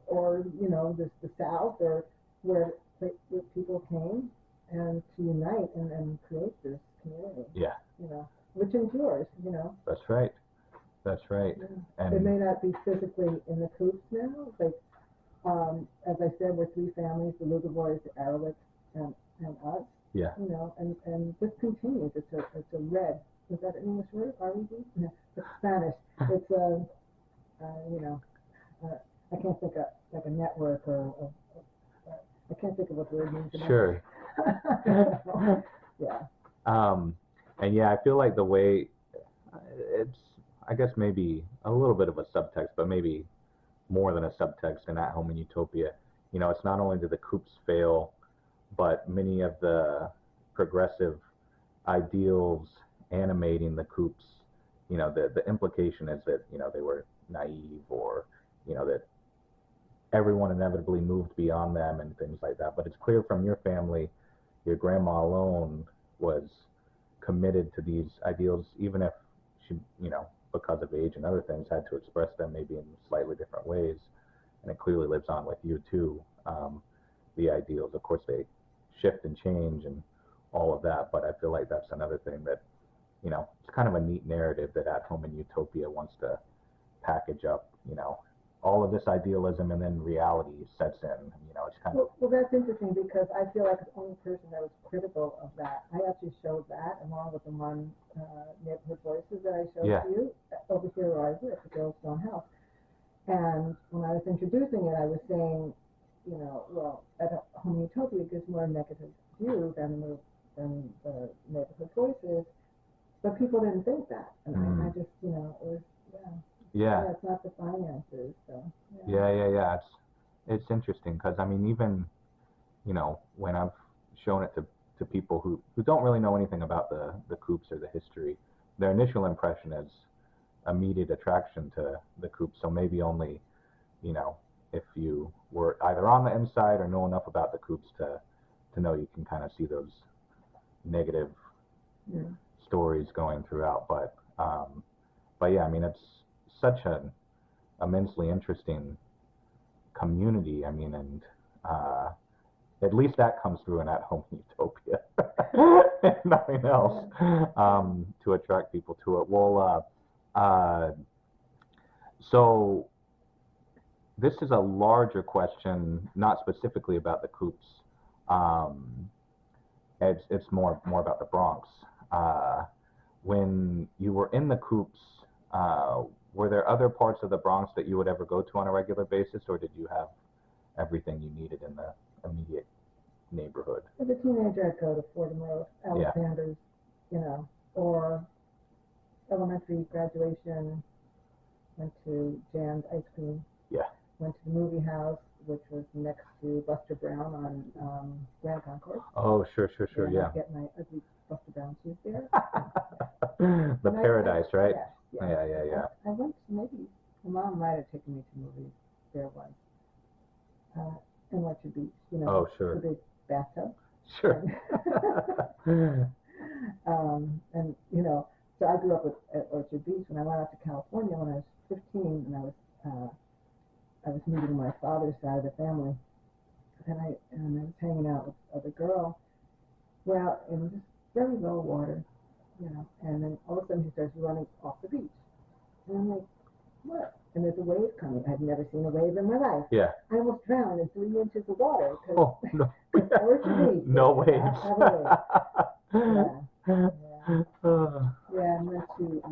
or the South, or where people came. And to unite and create this community. Yeah. Which endures, That's right. That's right. Yeah. And it may not be physically in the Coops now. Like, as I said, we're three families: the Luga boys, the Arabs, and us. Yeah. And this continues. It's a red. Is that an English word? R-E-D? No, it's Spanish. It's I can't think of like a network or I can't think of what the word means. Sure. Yeah. And yeah, I feel like the way it's, I guess maybe a little bit of a subtext, but maybe more than a subtext in At Home in Utopia. It's not only did the Coops fail, but many of the progressive ideals animating the Coops, the implication is that, they were naive, or, that everyone inevitably moved beyond them and things like that. But it's clear from your family, your grandma alone was committed to these ideals, even if she, because of age and other things, had to express them maybe in slightly different ways. And it clearly lives on with you too. The ideals, of course, they shift and change and all of that. But I feel like that's another thing that, it's kind of a neat narrative that At Home in Utopia wants to package up, all of this idealism, and then reality sets in. It's kind of... Well, that's interesting, because I feel like the only person that was critical of that. I actually showed that along with the one Neighborhood Voices that I showed to you over here where I live at the Girls Stone House. And when I was introducing it, I was saying, well, At Home in Utopia gives more negative view than the Neighborhood Voices, but people didn't think that, and I just, it was, yeah, it's not the finances, so. Yeah. It's interesting, because I mean, even, when I've shown it to people who don't really know anything about the Coops or the history, their initial impression is, immediate attraction to the Coops. So maybe only, if you were either on the inside or know enough about the Coops to know you can kind of see those negative stories going throughout. But yeah, I mean, it's such an immensely interesting community. I mean, and at least that comes through in At Home Utopia, if nothing else, to attract people to it. Well, so this is a larger question, not specifically about the Coops. It's more about the Bronx. When you were in the Coops, were there other parts of the Bronx that you would ever go to on a regular basis, or did you have everything you needed in the immediate neighborhood? As a teenager, I'd go to Fordham Road, Alexander's, or elementary graduation, went to Jan's Ice Cream. Yeah. Went to the movie house, which was next to Buster Brown on Grand Concourse. Oh, sure, yeah. I'd get my ugly Buster Brown shoes there. The Paradise, right? Yes. Yeah. I went to, maybe my mom might have taken me to movies there once. In Orchard Beach, Oh, sure. The big bathtub. Sure. And so I grew up at Orchard Beach. When I went out to California when I was 15, and I was meeting my father's side of the family, and I was hanging out with a girl. Well, it was just very low water, and then all of a sudden he starts running off the beach, and I'm like, what? And there's a wave coming. I'd never seen a wave in my life. Yeah. I almost drowned in 3 inches of water. Oh, no. No waves. Yeah, I went to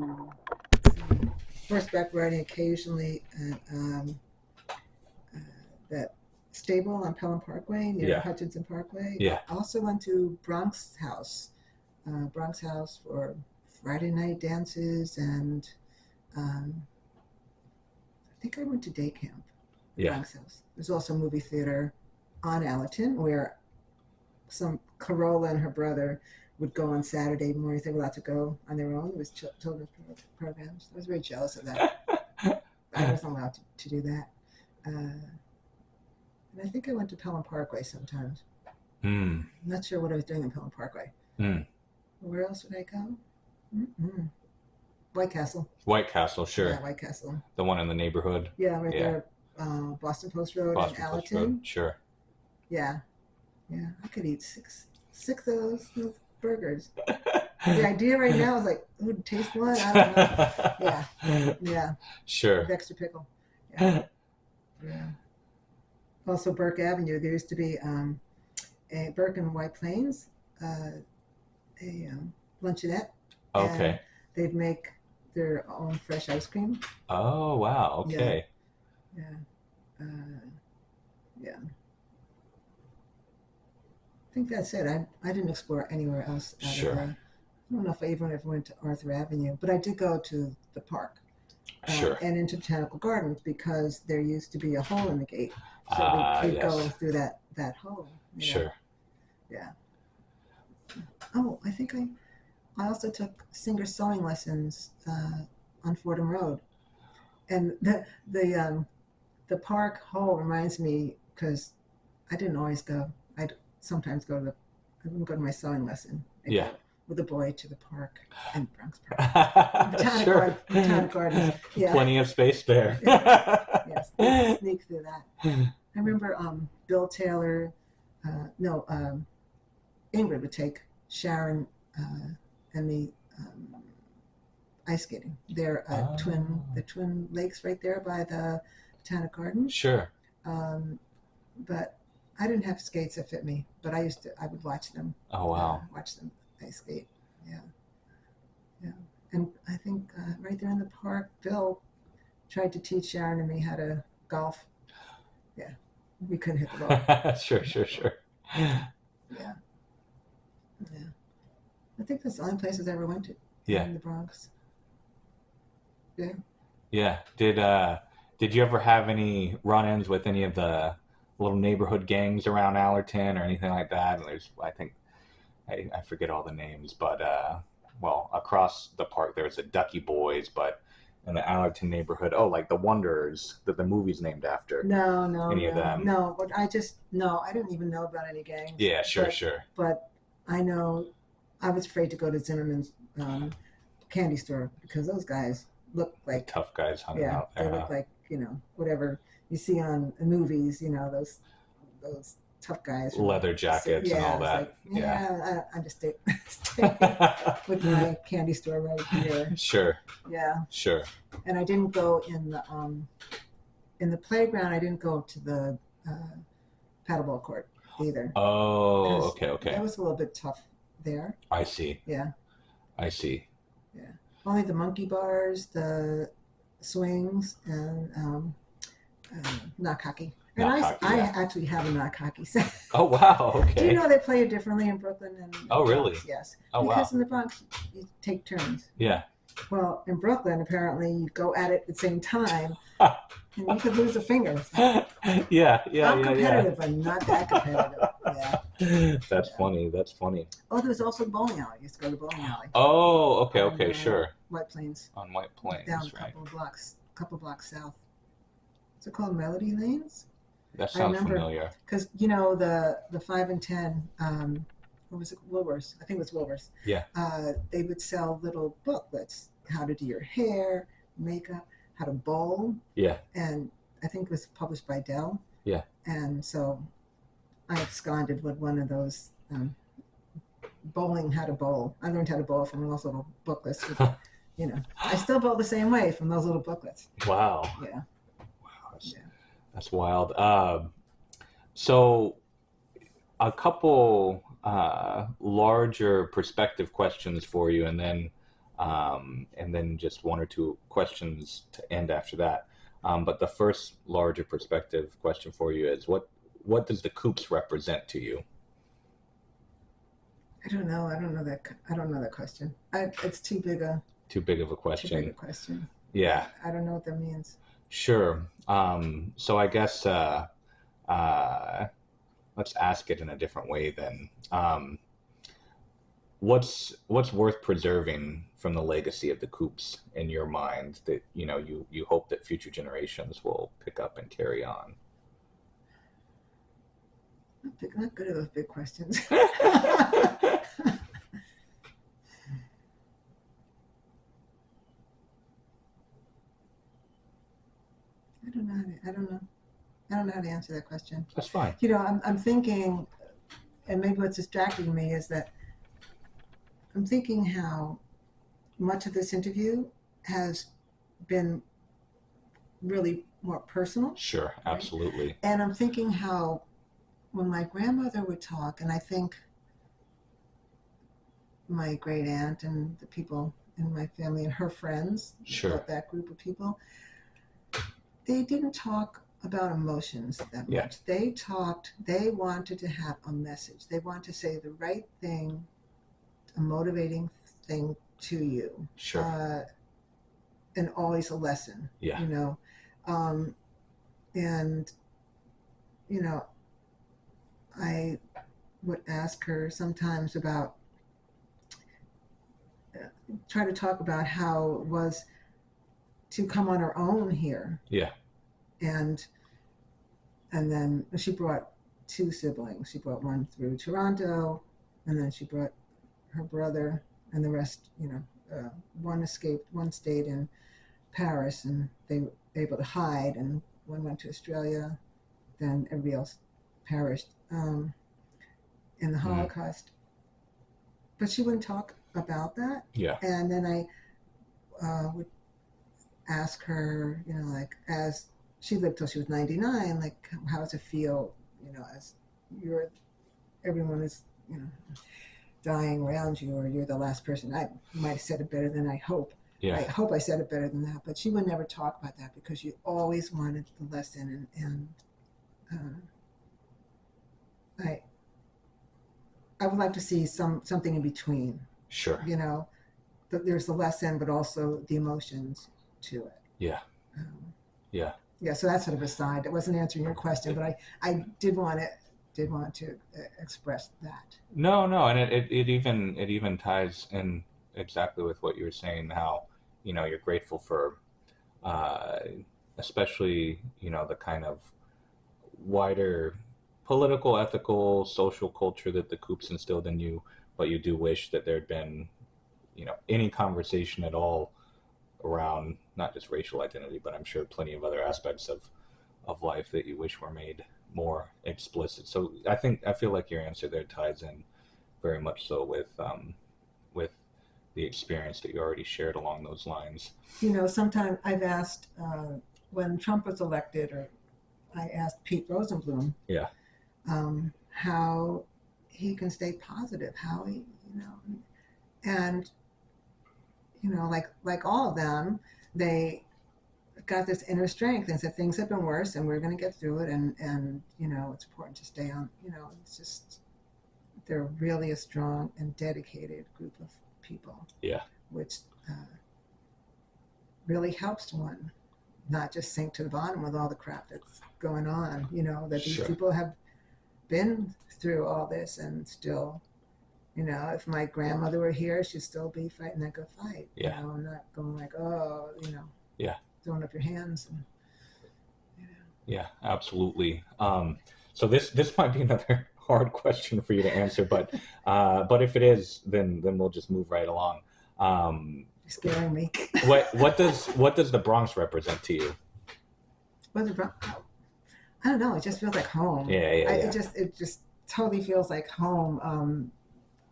horseback riding occasionally at that stable on Pelham Parkway near Hutchinson Parkway. Yeah. I also went to Bronx House for Friday night dances, and I think I went to day camp. Bronx House. There's also a movie theater on Allerton where some Carola and her brother would go on Saturday mornings. They were allowed to go on their own. It was children's programs. I was very jealous of that. I wasn't allowed to do that. And I think I went to Pelham Parkway sometimes. I'm not sure what I was doing in Pelham Parkway. Where else would I go? White Castle. White Castle, sure. Yeah, White Castle. The one in the neighborhood. Yeah, right there. Boston Post Road and Allerton. Road. Sure. Yeah. I could eat six of those burgers. The idea right now is like, ooh, taste one. I don't know. Yeah. Sure. With extra pickle. Yeah. Also, Burke Avenue. There used to be a Burke and White Plains, a luncheonette. Okay. They'd make their own fresh ice cream. Oh, wow. Okay. Yeah. I think that's it. I didn't explore anywhere else. Sure. I don't know if I even ever went to Arthur Avenue, but I did go to the park. Sure. And into Botanical Gardens because there used to be a hole in the gate. So we'd go through that hole. Sure. Yeah. Oh, I think I also took singer sewing lessons on Fordham Road. And the park hole reminds me, because I didn't always go. I'd sometimes I wouldn't go to my sewing lesson. I'd go with a boy to the park in Bronx Park. Botanic Gardens. Yeah. Plenty of space there. Yes, sneak through that. I remember Bill Taylor, Ingrid would take Sharon and me ice skating. They're the Twin Lakes right there by the Botanic Gardens. Sure. But I didn't have skates that fit me, but I would watch them. Oh, wow. Watch them ice skate. Yeah. And I think right there in the park, Bill tried to teach Sharon and me how to golf. Yeah. We couldn't hit the ball. Sure. Yeah. I think that's the only places I ever went to. Yeah. In the Bronx. Yeah. Yeah. Did you ever have any run-ins with any of the little neighborhood gangs around Allerton or anything like that? And I think I forget all the names, but across the park there's the Ducky Boys, but in the Allerton neighborhood? Oh, like the Wanderers that the movie's named after. No, Any of them? no. But I didn't even know about any gangs. Yeah, sure. But I know I was afraid to go to Zimmerman's candy store because those guys look like tough guys hung out there. They look like, whatever you see on the movies, those tough guys. Leather jackets and all that. Like, I just stay with my candy store right here. Sure. Yeah. Sure. And I didn't go in the playground. I didn't go to the paddleball court either. Oh, okay. That was a little bit tough there. I see. Yeah. I see. Yeah. Only the monkey bars, the swings, and knock hockey. And I actually have a knock hockey set. Oh, wow. Okay. Do you know they play it differently in Brooklyn and Oh, really? Bronx? Yes. Oh, because wow. in the Bronx, you take turns. Yeah. Well, in Brooklyn, apparently, you go at it at the same time, and you could lose a finger. Yeah. I'm competitive, but not that competitive. Yeah. That's funny. Oh, there was also bowling alley. I used to go to the bowling alley. Oh, okay, sure. White Plains. On White Plains, down a couple blocks south. Is it called Melody Lanes? That sounds familiar. Because the 5 and 10, what was it? Woolworths. I think it was Woolworths. Yeah. They would sell little booklets: how to do your hair, makeup, how to bowl. Yeah. And I think it was published by Dell. Yeah. And so I absconded with one of those bowling, how to bowl. I learned how to bowl from those little booklets. With, I still bowl the same way from those little booklets. Wow. Yeah. That's wild. So a couple larger perspective questions for you, and then just one or two questions to end after that. But the first larger perspective question for you is what does the Coops represent to you? I don't know that question. It's too big of a question. Yeah. I don't know what that means. Sure. So I guess let's ask it in a different way then. What's worth preserving from the legacy of the Coops in your mind that you hope that future generations will pick up and carry on? Not good at those big questions. I don't know how to answer that question. That's fine. I'm thinking, and maybe what's distracting me is that I'm thinking how much of this interview has been really more personal. Sure, absolutely. Right? And I'm thinking how when my grandmother would talk, and I think my great aunt and the people in my family and her friends, sure, that group of people, they didn't talk about emotions that much. Yeah. They wanted to have a message. They want to say the right thing, a motivating thing to you. Sure. And always a lesson. Yeah. I would ask her sometimes about, try to talk about how it was to come on her own here. Yeah. And then she brought two siblings. She brought one through Toronto, and then she brought her brother, and the rest, one escaped, one stayed in Paris, and they were able to hide, and one went to Australia, then everybody else perished in the Holocaust. But she wouldn't talk about that. Yeah. And then I would ask her, as she lived till she was 99, how does it feel, as everyone is, dying around you, or you're the last person. I might have said it better than I hope. Yeah. I hope I said it better than that, but she would never talk about that because you always wanted the lesson, and I would like to see something in between. Sure. There's the lesson, but also the emotions to it. Yeah. Yeah. So that's sort of a side. It wasn't answering your question, but I did want to express that. No, and it even ties in exactly with what you were saying. How you're grateful for especially, the kind of wider political, ethical, social culture that the Coops instilled in you, but you do wish that there had been, any conversation at all around not just racial identity, but I'm sure plenty of other aspects of life that you wish were made more explicit. So I feel like your answer there ties in very much so with the experience that you already shared along those lines. Sometimes I've asked, when Trump was elected, or I asked Pete Rosenblum, Yeah. How he can stay positive, how he, and, like all of them, they got this inner strength and said things have been worse and we're going to get through it, and it's important to stay on, it's just, they're really a strong and dedicated group of people. Yeah. Which really helps one not just sink to the bottom with all the crap that's going on, that these Sure. people have been through all this and still, if my grandmother were here, she'd still be fighting that good fight. Yeah. Not going like, oh, Yeah. throwing up your hands. And, Yeah, absolutely. So this might be another hard question for you to answer, but if it is, then we'll just move right along. You're scaring me. What does the Bronx represent to you? Well, the Bronx, I don't know. It just feels like home. Yeah. It just totally feels like home.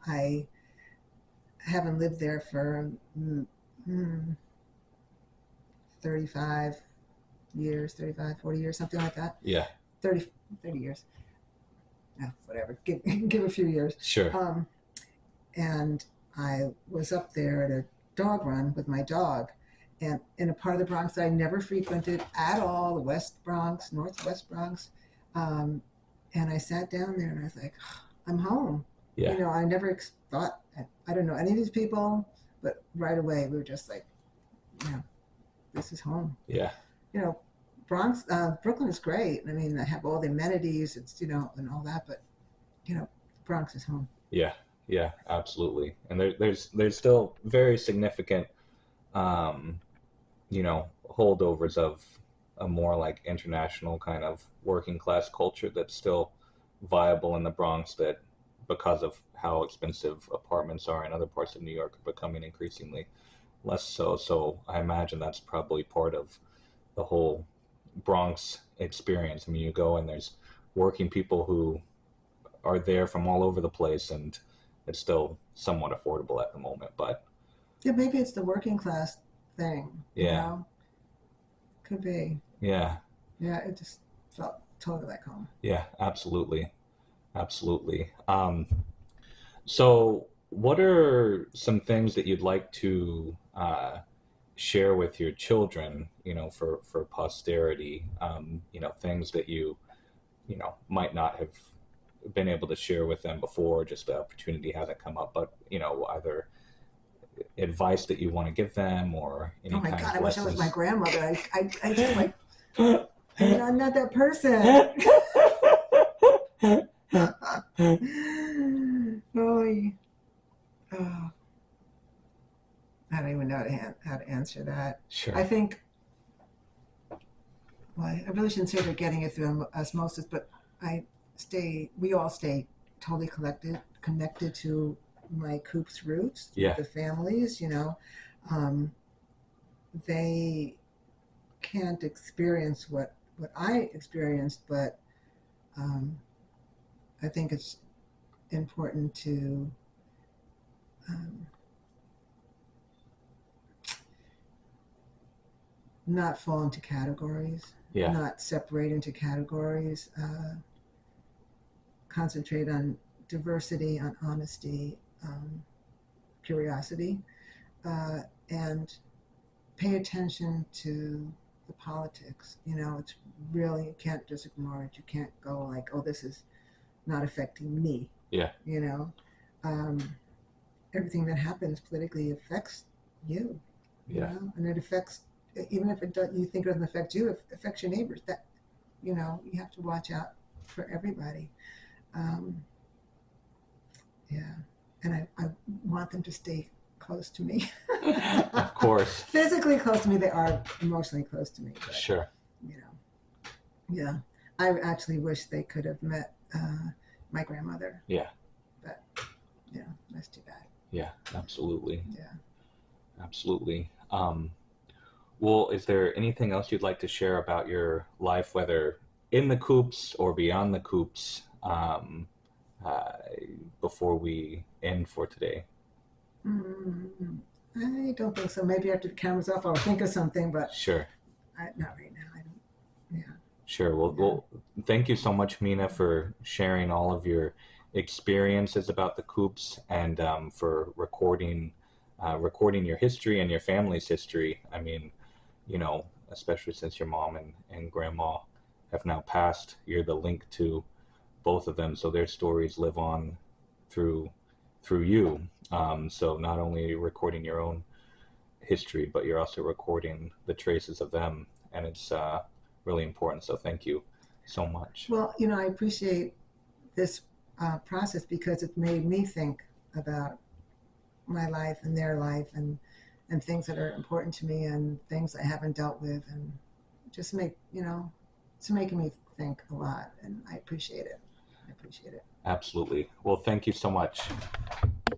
I haven't lived there for 35 years, 35, 40 years, something like that. Yeah. 30 years. Yeah, whatever. Give a few years. Sure. And I was up there at a dog run with my dog, and in a part of the Bronx that I never frequented at all, the West Bronx, Northwest Bronx. And I sat down there and I was like, I'm home. Yeah. I never thought, I don't know any of these people, but right away we were just like, this is home. Yeah. Bronx, Brooklyn is great. I mean, I have all the amenities, it's, and all that, but, Bronx is home. Yeah. Yeah, absolutely. And there's still very significant, holdovers of a more like international kind of working class culture that's still viable in the Bronx, that because of how expensive apartments are in other parts of New York are becoming increasingly less so. So I imagine that's probably part of the whole Bronx experience. I mean, you go and there's working people who are there from all over the place, and it's still somewhat affordable at the moment, but yeah, maybe it's the working class thing. Yeah. Could be. Yeah. Yeah, it just felt totally like home. Yeah, absolutely. So what are some things that you'd like to share with your children, for posterity, things that you might not have been able to share with them before, just the opportunity hasn't come up, but either advice that you want to give them or any oh my kind God, of I wish I was my lessons? grandmother. I just like, I'm not that person. I don't even know how to answer that. Sure. I think, well, I really shouldn't say they're getting it through osmosis, but we all stay totally connected to my Coops roots, Yeah. the families, they can't experience what I experienced, but I think it's important to not fall into categories, Yeah. not separate into categories, concentrate on diversity, on honesty, curiosity, and pay attention to the politics. It's really, you can't just ignore it. You can't go like, oh, this is not affecting me. Yeah. Everything that happens politically affects you. Yeah. And it affects, even if you think it doesn't affect you, it affects your neighbors. That, you have to watch out for everybody. Yeah. And I want them to stay close to me. Of course. Physically close to me. They are emotionally close to me. But, Sure. you know, yeah. I actually wish they could have met my grandmother. Yeah. But, that's too bad. Yeah, absolutely. Yeah. Absolutely. Well, is there anything else you'd like to share about your life, whether in the Coops or beyond the Coops, before we end for today? I don't think so. Maybe after the camera's off, I'll think of something, but Sure. not right now. I don't. Yeah. Sure. Well, thank you so much, Mina, for sharing all of your experiences about the Coops and for recording your history and your family's history. I mean, especially since your mom and grandma have now passed, you're the link to both of them, so their stories live on through you. So not only recording your own history, but you're also recording the traces of them, and it's really important. So thank you so much. Well, I appreciate this process because it made me think about my life and their life and things that are important to me and things I haven't dealt with, and just it's making me think a lot, and I appreciate it. Absolutely. Well, thank you so much.